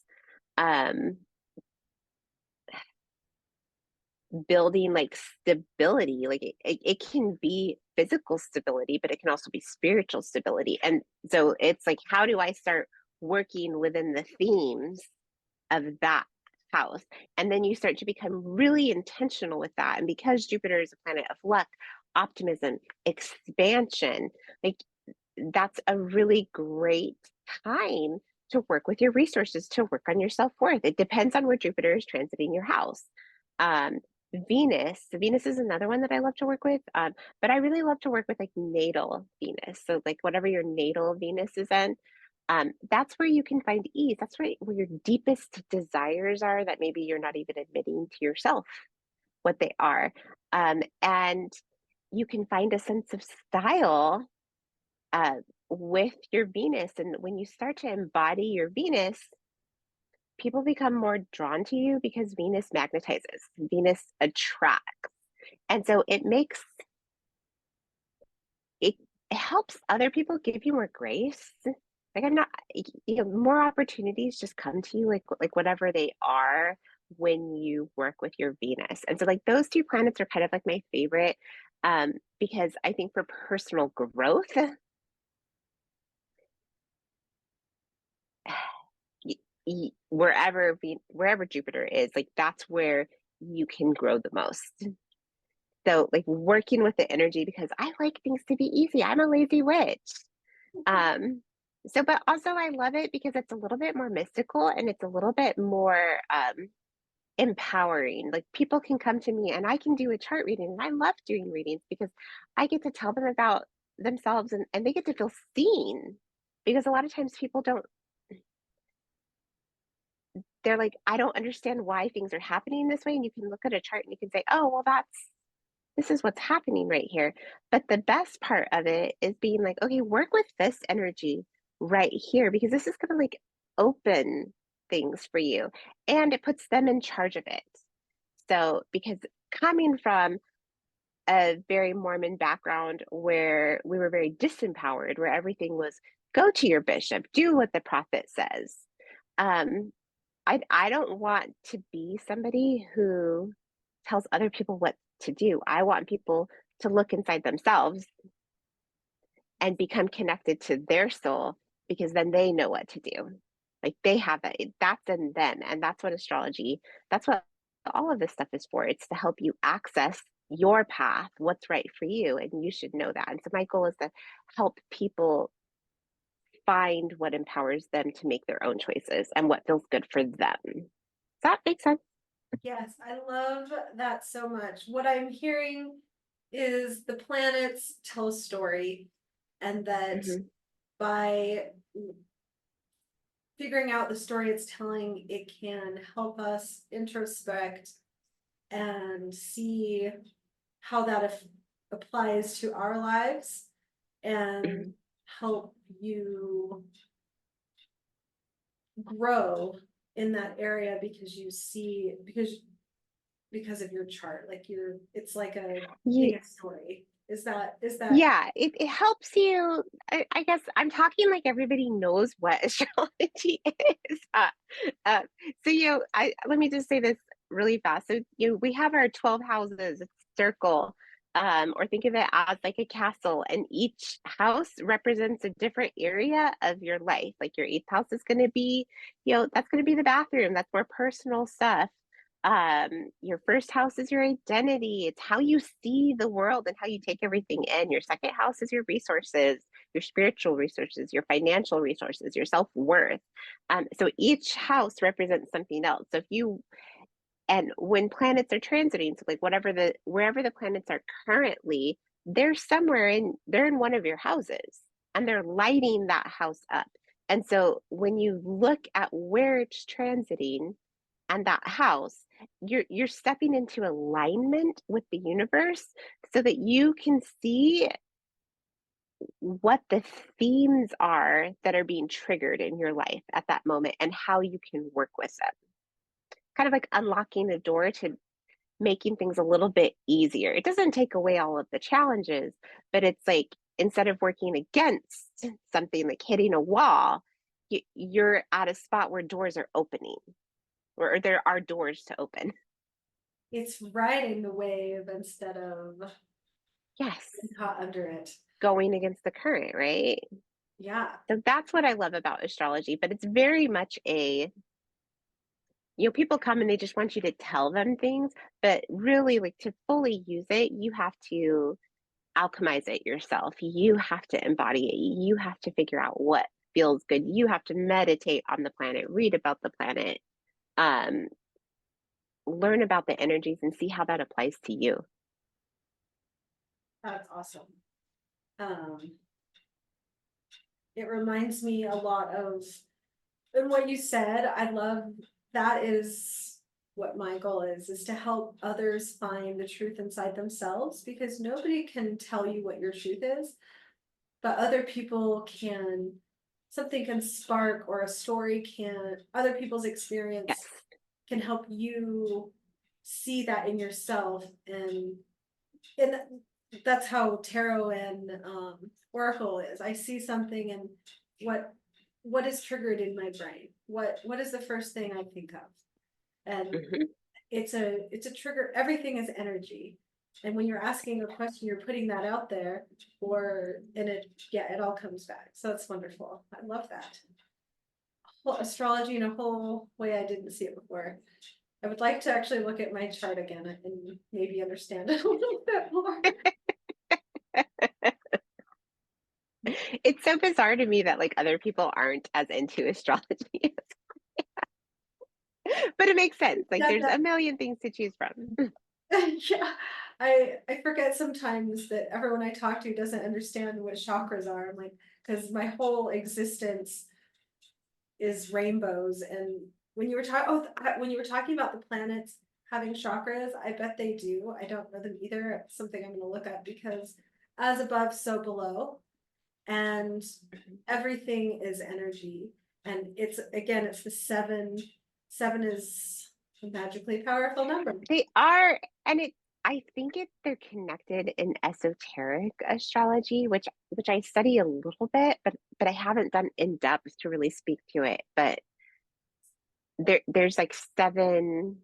Building like stability, like it can be physical stability, but it can also be spiritual stability. And so it's like, how do I start working within the themes of that house? And then you start to become really intentional with that. And because Jupiter is a planet of luck, optimism, expansion, like that's a really great time to work with your resources, to work on your self-worth. It depends on where Jupiter is transiting your house. Venus is another one that I love to work with, but I really love to work with like natal Venus. So like whatever your natal Venus is in, that's where you can find ease. That's where your deepest desires are that maybe you're not even admitting to yourself what they are. And you can find a sense of style with your Venus. And when you start to embody your Venus, people become more drawn to you because Venus magnetizes, Venus attracts. And so it helps other people give you more grace. Like I'm not, more opportunities just come to you like whatever they are when you work with your Venus. And so like those two planets are kind of like my favorite because I think for personal growth, wherever Jupiter is, like that's where you can grow the most. So like working with the energy, because I like things to be easy. I'm a lazy witch. So, but also I love it because it's a little bit more mystical and it's a little bit more empowering. Like people can come to me and I can do a chart reading. And I love doing readings because I get to tell them about themselves and they get to feel seen. Because a lot of times people don't, they're like, I don't understand why things are happening this way. And you can look at a chart and you can say, oh, well, this is what's happening right here. But the best part of it is being like, okay, work with this energy right here because this is going to like open things for you and it puts them in charge of it. So, because coming from a very Mormon background where we were very disempowered, where everything was go to your bishop, do what the prophet says. I don't want to be somebody who tells other people what to do. I want people to look inside themselves and become connected to their soul because then they know what to do. Like they have that's in them. And that's what astrology, that's what all of this stuff is for. It's to help you access your path, what's right for you. And you should know that. And so my goal is to help people find what empowers them to make their own choices and what feels good for them. Does that make sense? Yes, I love that so much. What I'm hearing is the planets tell a story, and that Mhm. by figuring out the story it's telling, it can help us introspect and see how that applies to our lives and Mhm. help you grow in that area because you see because of your chart, like it's like a Ye- big story. Is that Yeah, it helps you. I guess I'm talking like everybody knows what astrology is. Uh, so I let me just say this really fast. So we have our 12 houses, it's a circle, or think of it as like a castle, and each house represents a different area of your life. Like your eighth house is going to be, that's going to be the bathroom. That's more personal stuff. Your first house is your identity. It's how you see the world and how you take everything in. Your second house is your resources, your spiritual resources, your financial resources, your self-worth. So each house represents something else. So and when planets are transiting, so like wherever the planets are currently, they're in one of your houses and they're lighting that house up. And so when you look at where it's transiting and that house, you're stepping into alignment with the universe so that you can see what the themes are that are being triggered in your life at that moment and how you can work with them. Kind of like unlocking the door to making things a little bit easier. It doesn't take away all of the challenges, but it's like instead of working against something like hitting a wall, you're at a spot where doors are opening, or there are doors to open. it's riding the wave instead of Yes, being caught under it? going against the current, right? Yeah. So that's what I love about astrology, but it's very much people come and they just want you to tell them things, but really, like to fully use it, you have to alchemize it yourself. You have to embody it. You have to figure out what feels good. You have to meditate on the planet, read about the planet, um, learn about the energies and see how that applies to you. That's awesome. Um, it reminds me a lot of, and what you said, I love that is what my goal is to help others find the truth inside themselves, because nobody can tell you what your truth is, but other people can, something can spark, or a story can, other people's Yes. experience can help you see that in yourself. And that's how tarot and oracle is. I see something, and what is triggered in my brain, what is the first thing I think of, and Hmm. it's a trigger. Everything is energy, and when you're asking a question, you're putting that out there, and it all comes back. So it's wonderful. I love that. Well, astrology in a whole way I didn't see it before. I would like to actually look at my chart again and maybe understand it a little bit more. It's so bizarre to me that like other people aren't as into astrology but it makes sense. Like Yeah, there's a million things to choose from. yeah. I forget sometimes that everyone I talk to doesn't understand what chakras are. I'm like, because my whole existence is rainbows. And when you were talking, when you were talking about the planets having chakras, I bet they do. I don't know them either. It's something I'm going to look up because as above, so below, and everything is energy. And it's again, it's the seven. Seven is a magically powerful number. They are, and I think they're connected in esoteric astrology, which I study a little bit, but I haven't done in depth to really speak to it. But there's like seven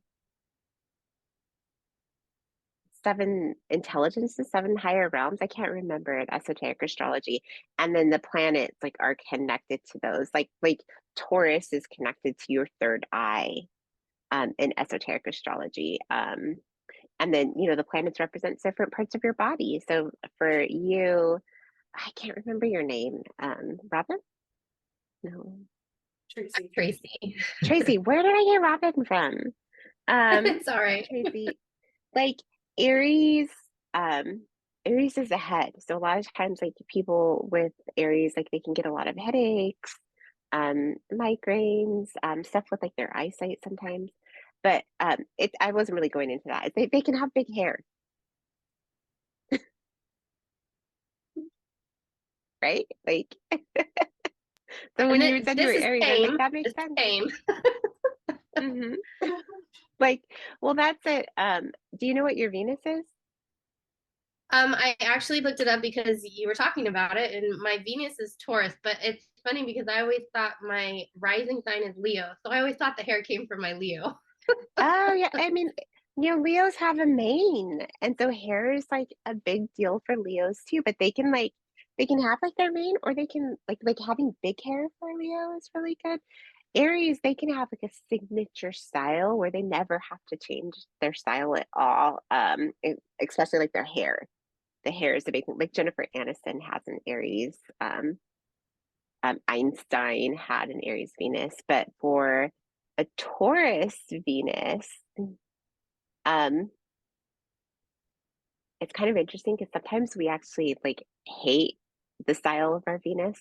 intelligences, seven higher realms. I can't remember in esoteric astrology. And then the planets like are connected to those. Like Taurus is connected to your third eye in esoteric astrology. And then, the planets represent different parts of your body. So for you, I can't remember your name. Robin? No. Tracy. Tracy. Tracy, where did I get Robin from? It's all right. Tracy, like Aries, Aries is a head. So a lot of times like people with Aries, like they can get a lot of headaches, migraines, stuff with like their eyesight sometimes. But I wasn't really going into that. They can have big hair, right? Like so when And you said you this were is Aries, I was like, tame. that makes It's sense. tame. hmm Like, well, that's it. Do you know what your Venus is? I actually looked it up because you were talking about it, and my Venus is Taurus, but it's funny because I always thought my rising sign is Leo. So I always thought the hair came from my Leo. Oh, yeah. I mean, Leos have a mane, and so hair is like a big deal for Leos too. But they can have like their mane, or they can like having big hair for Leo is really good. Aries, they can have like a signature style where they never have to change their style at all. Especially like their hair. The hair is a big thing. Like Jennifer Aniston has an Aries. Einstein had an Aries Venus, but for a Taurus Venus, um, it's kind of interesting because sometimes we actually like hate the style of our Venus,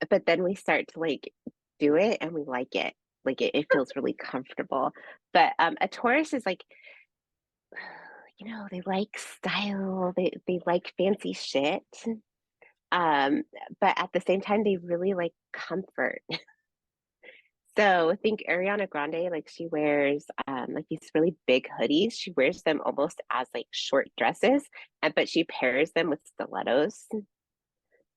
but then we start to like do it and we like it. Like it feels really comfortable. But a Taurus is like, they like style, they like fancy shit. Um, but at the same time, they really like comfort. So think Ariana Grande, like she wears like these really big hoodies. She wears them almost as like short dresses, and but she pairs them with stilettos.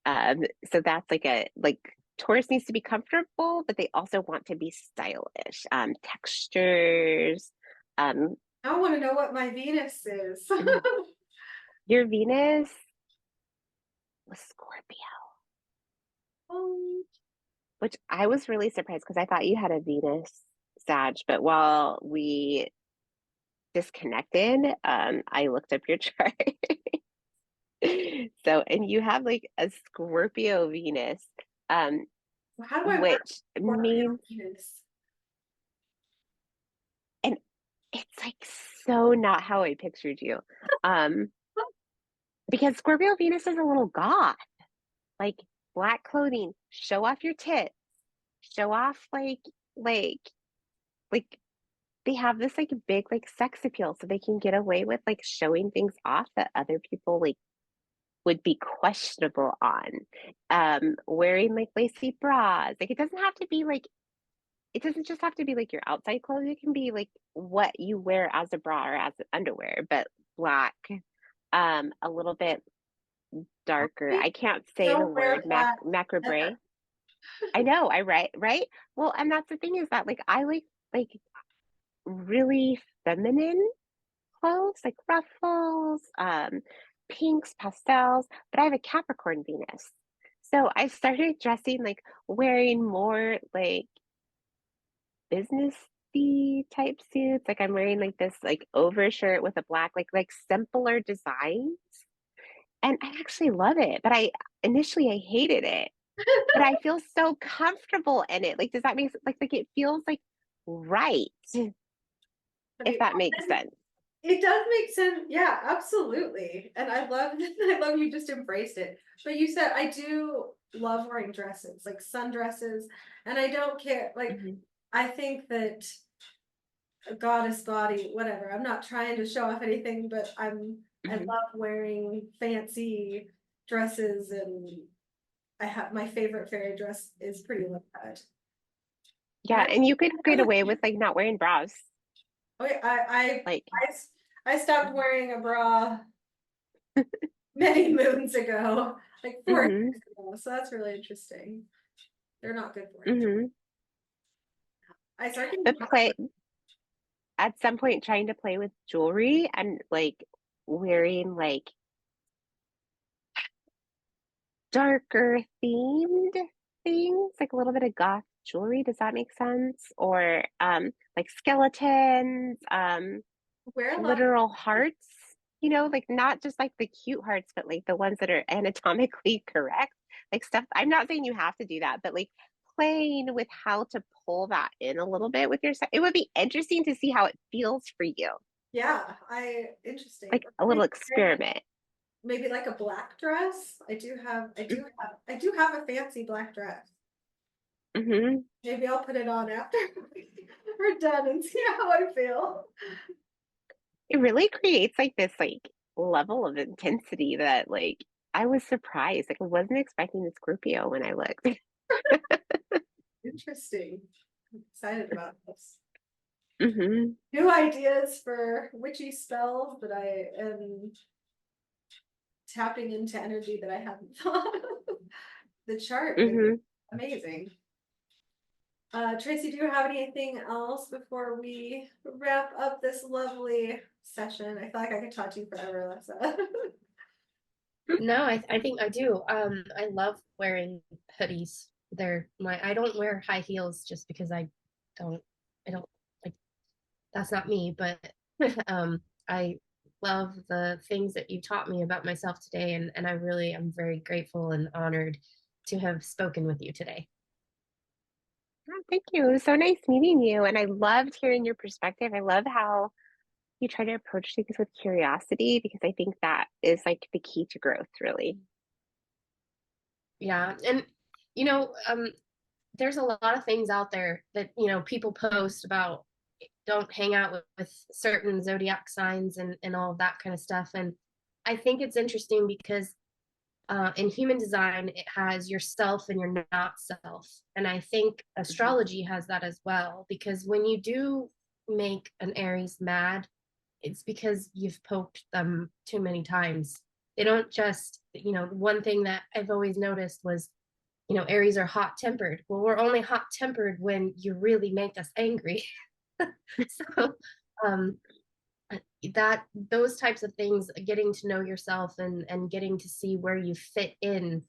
So that's like Taurus needs to be comfortable, but they also want to be stylish. Textures. Um, I want to know what my Venus is. your Venus was Scorpio, Um, which I was really surprised because I thought you had a Venus Sag, but while we disconnected, I looked up your chart. So, and you have like a Scorpio Venus, um, how do I work which Scorpio means, Venus? and it's like so not how I pictured you. Um, because Scorpio Venus is a little goth, like black clothing, show off your tits, show off like like they have this like big like sex appeal so they can get away with like showing things off that other people like would be questionable on. Wearing like lacy bras. Like it doesn't just have to be like your outside clothes. It can be like what you wear as a bra or as underwear, but black, a little bit darker. I I can't say the don't wear word black macrame. ever. I know, I right? Well, and that's the thing is that like I like really feminine clothes, like ruffles, pinks, pastels, but I have a Capricorn Venus. So I started dressing like wearing more like businessy type suits. Like I'm wearing like this like overshirt with a black, like simpler designs. and I actually love it, but initially I hated it, but I feel so comfortable in it. Like, does that make like it feels like right, if Okay, that makes sense. it does make sense. Yeah, absolutely. And I love I love you just embraced it. But you said I do love wearing dresses, like sundresses, and I don't care. Like Mhm, I think that a goddess body, whatever. I'm not trying to show off anything, but I mhm. love wearing fancy dresses, and I have my favorite fairy dress is Pretty Little Red. And Yeah, and you could I get was away with, like, not wearing bras, okay, like I stopped wearing a bra many moons ago, like 4 years mhm, ago. So that's really interesting. They're not good for you. mhm. I started But at some point, trying to play with jewelry and, like, wearing, like, darker themed things, like a little bit of goth jewelry, does that make sense? Or, like skeletons, wear a lot. literal hearts, like not just like the cute hearts, but like the ones that are anatomically correct, like stuff. I'm not saying you have to do that, but like playing with how to pull that in a little bit with yourself. It would be interesting to see how it feels for you, Yeah, I interesting. like a little experiment. Maybe like a black dress. I do have a fancy black dress. Hmm. Maybe I'll put it on after we're done and see how I feel. It really creates like this like level of intensity that like I was surprised. Like I wasn't expecting the Scorpio when I looked. Interesting. I'm excited about this. Hmm. New ideas for witchy spells that I am tapping into energy that I haven't thought of. The chart is Hmm. amazing. Tracy, do you have anything else before we wrap up this lovely session? I feel like I could talk to you forever, Alexa. No, I think I do. I love wearing hoodies. I don't wear high heels just because don't I don't like that's not me, but I love the things that you taught me about myself today, and I really am very grateful and honored to have spoken with you today. Oh, thank you. It was so nice meeting you. And I loved hearing your perspective. I love how you try to approach things with curiosity because I think that is like the key to growth, really. Yeah, and you know, there's a lot of things out there that people post about don't hang out with certain zodiac signs and all of that kind of stuff. And I think it's interesting because in human design, it has yourself and your not self. And I think Mhm. astrology has that as well, because when you do make an Aries mad, it's because you've poked them too many times. They don't just, one thing that I've always noticed was, Aries are hot tempered. Well, we're only hot tempered when you really make us angry. So, um, that those types of things, getting to know yourself and getting to see where you fit in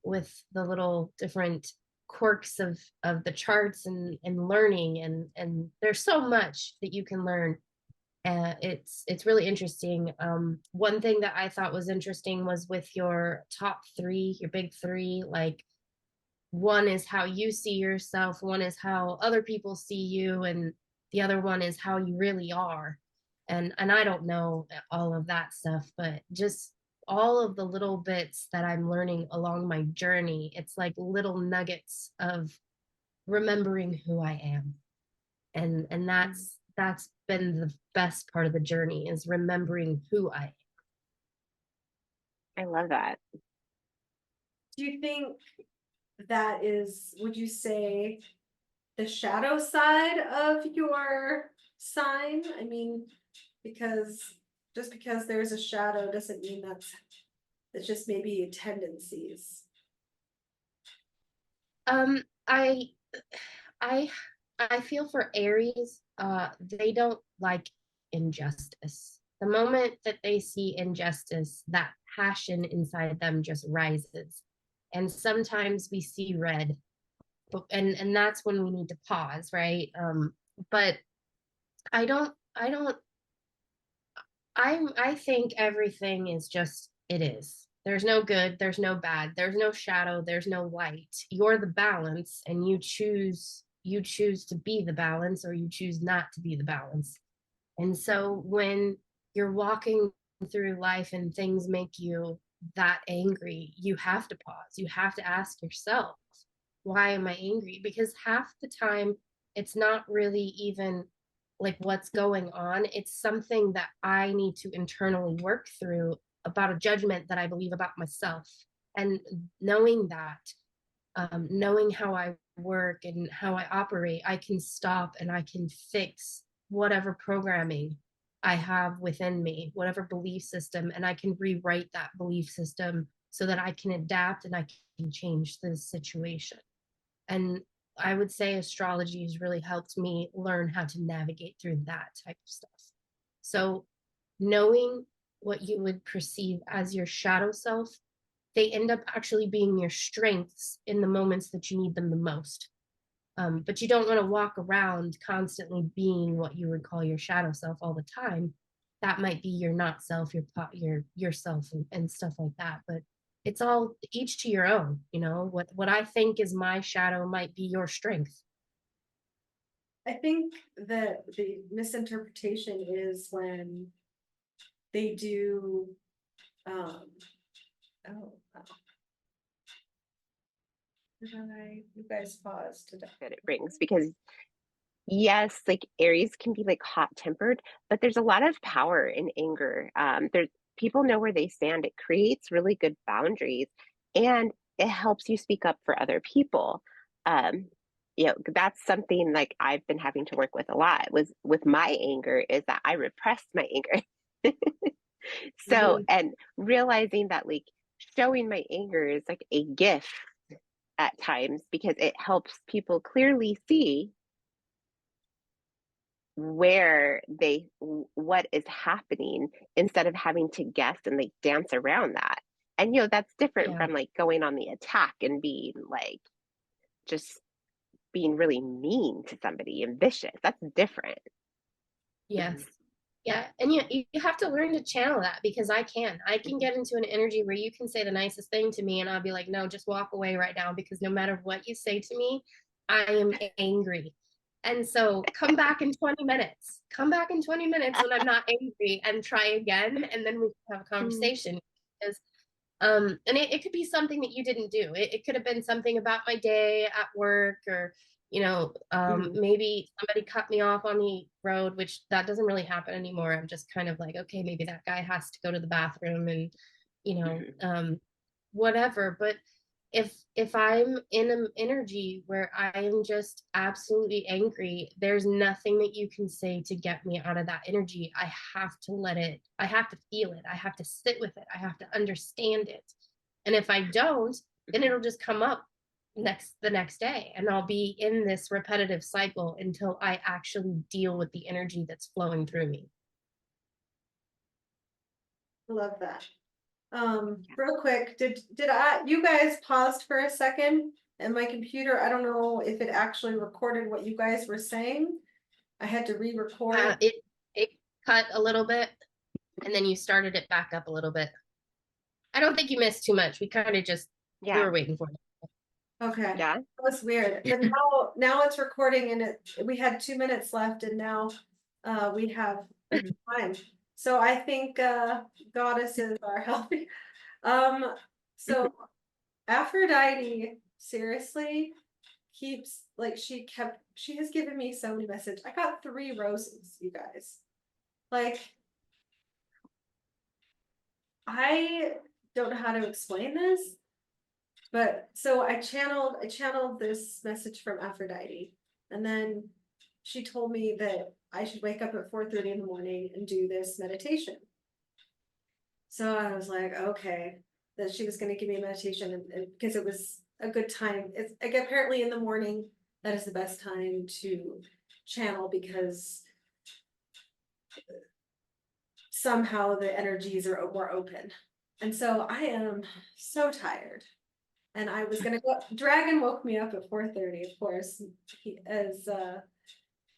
with the little different quirks of the charts and learning and there's so much that you can learn. It's really interesting. One thing that I thought was interesting was with your top three, your big three, like one is how you see yourself, one is how other people see you, and the other one is how you really are. And I don't know all of that stuff, but just all of the little bits that I'm learning along my journey, it's like little nuggets of remembering who I am. And that's been the best part of the journey, is remembering who I am. I love that. Do you think that is, would you say, the shadow side of your sign? I mean, because just because there's a shadow doesn't mean it's just maybe tendencies. Um, I I I feel for Aries, they don't like injustice. The moment that they see injustice, that passion inside them just rises. And sometimes we see red, and that's when we need to pause, right? But I don't I think everything is just it is. There's no good, there's no bad, there's no shadow, there's no light. You're the balance, and you choose to be the balance, or you choose not to be the balance. And so when you're walking through life and things make you that angry, you have to pause. You have to ask yourself, why am I angry? Because half the time, it's not really even like what's going on. It's something that I need to internally work through about a judgment that I believe about myself. And knowing that, knowing how I work and how I operate, I can stop and I can fix whatever programming I have within me, whatever belief system, and I can rewrite that belief system so that I can adapt and I can change the situation. And I would say astrology has really helped me learn how to navigate through that type of stuff. So, knowing what you would perceive as your shadow self, they end up actually being your strengths in the moments that you need them the most. But you don't want to walk around constantly being what you would call your shadow self all the time. That might be your not self, your yourself, and stuff like that. But it's all each to your own. You know, what I think is my shadow might be your strength. I think that the misinterpretation is when they do, um, oh, you guys paused today. That it brings, because yes, like Aries can be like hot tempered, but there's a lot of power in anger. There's people know where they stand. It creates really good boundaries, and it helps you speak up for other people. Um, that's something like I've been having to work with a lot was with my anger, is that I repressed my anger. So, Mhm. and realizing that like showing my anger is like a gift at times, because it helps people clearly see what is happening, instead of having to guess and like dance around that. And that's different Yeah. from like going on the attack and being like just being really mean to somebody and vicious. That's different. Yes. Yeah. And you have to learn to channel that, because I can get into an energy where you can say the nicest thing to me and I'll be like, no, just walk away right now, because no matter what you say to me, I am angry. And so come back in 20 minutes. Come back in 20 minutes when I'm not angry, and try again. And then we can have a Mhm. conversation. Because and it could be something that you didn't do. It could have been something about my day at work, or Mhm. maybe somebody cut me off on the road, which that doesn't really happen anymore. I'm just kind of like, okay, maybe that guy has to go to the bathroom, and you know Mhm. um whatever. But if I'm in an energy where I am just absolutely angry, there's nothing that you can say to get me out of that energy. I have to let it, I have to feel it, I have to sit with it, I have to understand it. And if I don't, then it'll just come up the next day, and I'll be in this repetitive cycle until I actually deal with the energy that's flowing through me. Love that. Real quick, you guys paused for a second and my computer, I don't know if it actually recorded what you guys were saying. I had to re-record. It cut a little bit, and then you started it back up a little bit. I don't think you missed too much. We kind of just we Yeah. were waiting for it. Okay. Yeah. That's weird. But now it's recording, and we had 2 minutes left, and now we have Mhm. time. So I think goddesses are healthy. Um so Mhm. Aphrodite seriously keeps like she has given me so many messages. I got 3 roses, you guys. Like I don't know how to explain this, but so I channeled this message from Aphrodite, and then she told me that I should wake up at 4:30 in the morning and do this meditation. So I was like, okay, that she was going to give me a meditation, and because it was a good time. It's like apparently in the morning that is the best time to channel, because somehow the energies are more open. And so I am so tired. And I was gonna go. Dragon woke me up at 4:30, of course, as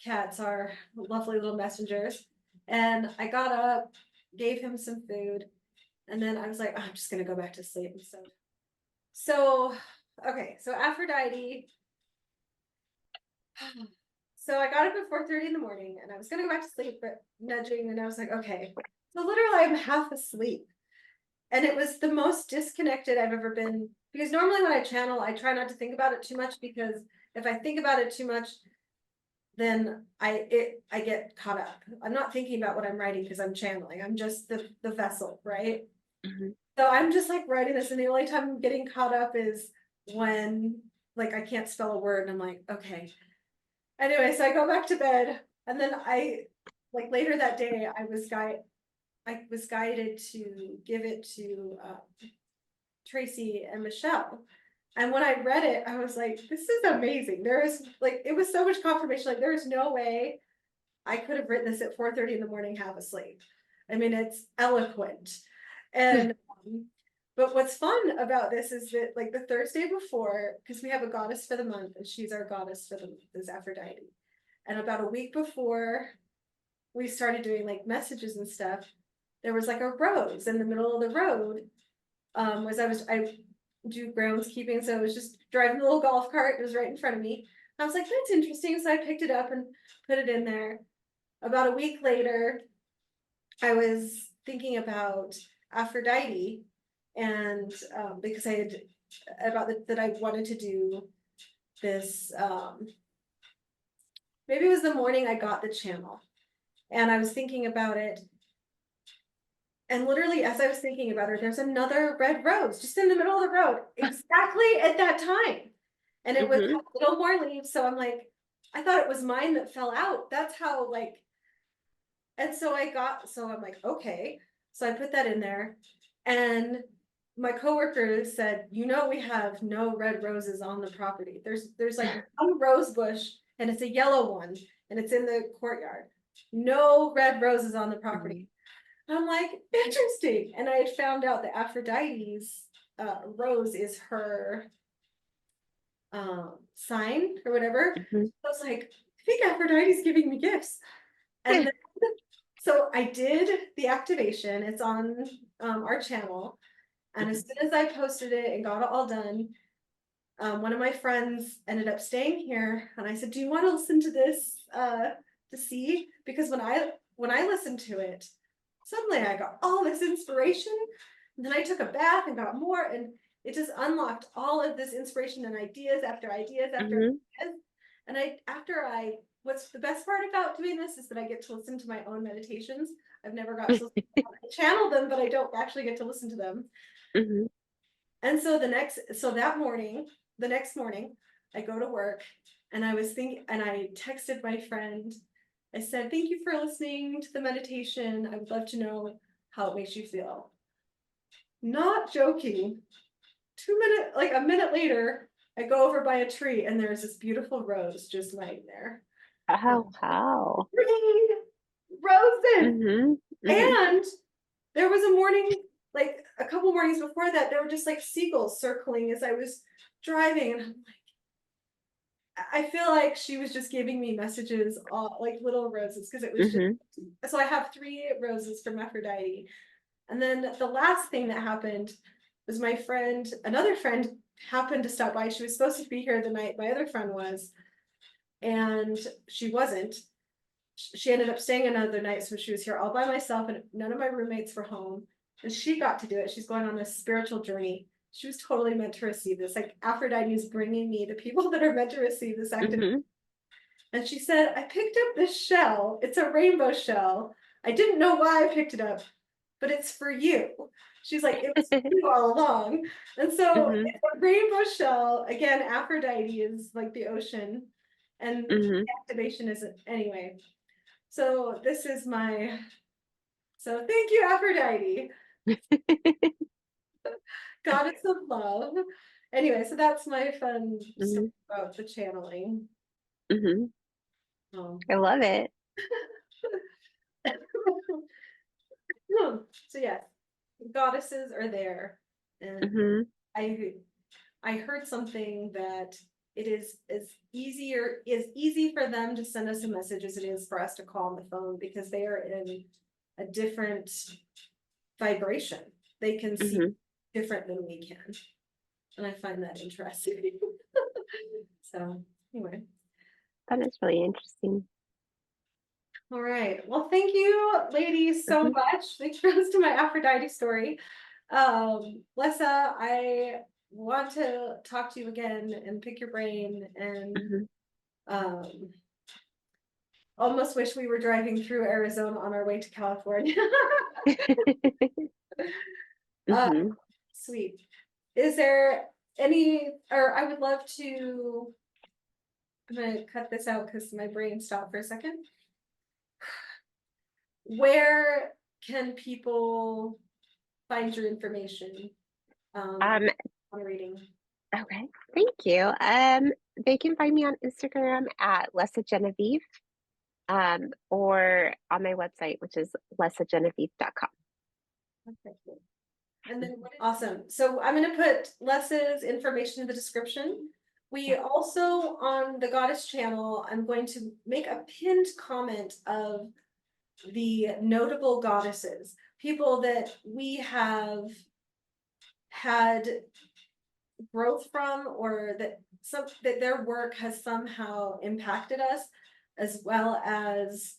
cats are lovely little messengers. And I got up, gave him some food, And then I was like, oh, I'm just gonna go back to sleep. So, okay, so Aphrodite. So I got up at 4:30 in the morning and I was gonna go back to sleep, but nudging, and I was like, okay. So literally I'm half asleep. And it was the most disconnected I've ever been, because normally when I channel, I try not to think about it too much, because if I think about it too much, then I get caught up. I'm not thinking about what I'm writing because I'm channeling. I'm just the vessel, right? Mhm. So I'm just like writing this, and the only time I'm getting caught up is when like I can't spell a word, and I'm like, okay. Anyway, so I go back to bed, and then I like later that day I was guided to give it to Tracy and Michelle. And when I read it, I was like, this is amazing. There is like, it was so much confirmation. Like, there is no way I could have written this at 4:30 in the morning, half asleep. I mean, it's eloquent. And, but what's fun about this is that, like, the Thursday before, because we have a goddess for the month, and she's our goddess for the month, is Aphrodite. And about a week before we started doing like messages and stuff, there was like a rose in the middle of the road. I do groundskeeping, so I was just driving the little golf cart. It was right in front of me. I was like, that's interesting. So I picked it up and put it in there. About a week later, I was thinking about Aphrodite, and because I had that I wanted to do this. Maybe it was the morning I got the channel, and I was thinking about it. And literally, as I was thinking about her, there's another red rose just in the middle of the road, exactly at that time. And it was Mhm. a little more leaves. So I'm like, I thought it was mine that fell out. That's how, like, and so I'm like, okay. So I put that in there. And my coworker said, we have no red roses on the property. There's like one rose bush, and it's a yellow one, and it's in the courtyard. No red roses on the property. I'm like, interesting. And I had found out that Aphrodite's rose is her sign or whatever. Mhm. I was like, I think Aphrodite's giving me gifts. And then, so I did the activation. It's on our channel. And as soon as I posted it and got it all done, one of my friends ended up staying here. And I said, do you want to listen to this to see? Because when I listened to it, suddenly I got all this inspiration. And then I took a bath and got more, and it just unlocked all of this inspiration and ideas after ideas after Mhm. ideas. And what's the best part about doing this is that I get to listen to my own meditations. I've never got to channel them, but I don't actually get to listen to them. Mhm. And so the next morning, I go to work, and I texted my friend. I said, thank you for listening to the meditation. I would love to know how it makes you feel. Not joking. A minute later, I go over by a tree, and there's this beautiful rose just laying there. Oh, wow. 3 roses. Mhm. Mhm. And there was a morning, like a couple mornings before that, there were just like seagulls circling as I was driving. And I'm like, I feel like she was just giving me messages, all like little roses, because it was just, Mhm. so I have 3 roses from Aphrodite. And then the last thing that happened was another friend happened to stop by. She was supposed to be here the night my other friend was, and she wasn't. She ended up staying another night, so she was here all by myself, and none of my roommates were home. And she got to do it. She's going on this spiritual journey. She was totally meant to receive this. Like, Aphrodite is bringing me the people that are meant to receive this activity. Mhm. And she said, I picked up this shell. It's a rainbow shell. I didn't know why I picked it up, but it's for you. She's like, it was for you all along. And so Mhm. it's a rainbow shell. Again, Aphrodite is like the ocean, and Mhm. activation isn't anyway. So this is so thank you, Aphrodite, goddess of love. Anyway, so that's my fun story Mhm. about the channeling. Mhm. Um, I love it. so yes, goddesses are there, and Mhm. I I heard something that it is easy for them to send us a message as it is for us to call on the phone, because they are in a different vibration. they can see Mhm. different than we can. And I find that interesting. So anyway. That is really interesting. All right. Well, thank you, ladies, so Mhm. much. Thanks for listening to my Aphrodite story. Lessa, I want to talk to you again and pick your brain and Mhm. almost wish we were driving through Arizona on our way to California. uh, Mhm. Sweet. Is there any, or I would love to, I'm gonna cut this out because my brain stopped for a second. Where can people find your information Um, on reading? okay. Thank you. They can find me on Instagram at Lessa Genevieve, or on my website, which is lessagenevieve.com. Okay, cool. And then awesome. So I'm going to put Lessa's information in the description. We also on the Goddess channel, I'm going to make a pinned comment of the notable goddesses, people that we have had growth from, or that their work has somehow impacted us, as well as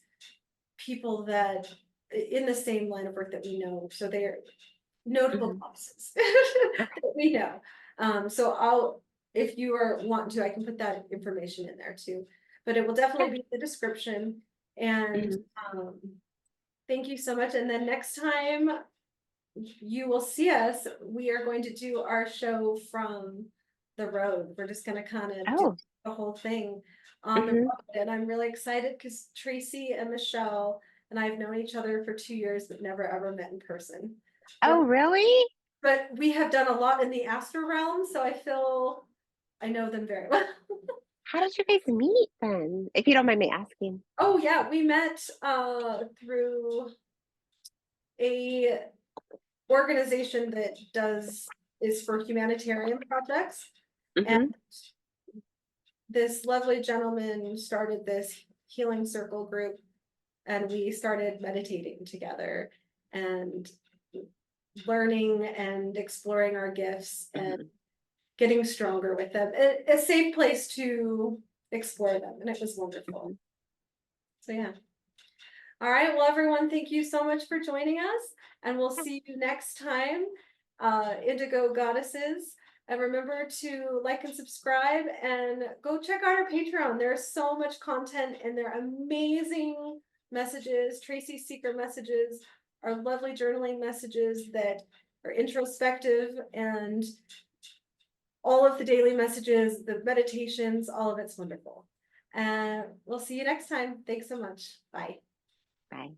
people that in the same line of work that we know. So they're notable Mhm. goddesses Okay. that we know. So I'll, if you are wanting to, I can put that information in there too. But it will definitely be in the description. And Mhm. thank you so much. And then next time you will see us, we are going to do our show from the road. We're just going to kind of do Oh. the whole thing on the Mhm. road. And I'm really excited because Tracy and Michelle and I have known each other for 2 years, but never ever met in person. Oh, really? But we have done a lot in the astro realm, so I feel I know them very well. How did you guys meet then? If you don't mind me asking. Oh yeah, we met through a organization that is for humanitarian projects. And Mhm. this lovely gentleman started this healing circle group, and we started meditating together and learning and exploring our gifts and Mhm. getting stronger with them. A safe place to explore them, and it was wonderful. Mhm. So yeah. All right, well, everyone, thank you so much for joining us, and we'll see you next time, Indigo Goddesses. And remember to like and subscribe, and go check out our Patreon. There's so much content, and they're amazing messages, Tracy's secret messages, our lovely journaling messages that are introspective, and all of the daily messages, the meditations, all of it's wonderful. And we'll see you next time. Thanks so much. Bye. Bye.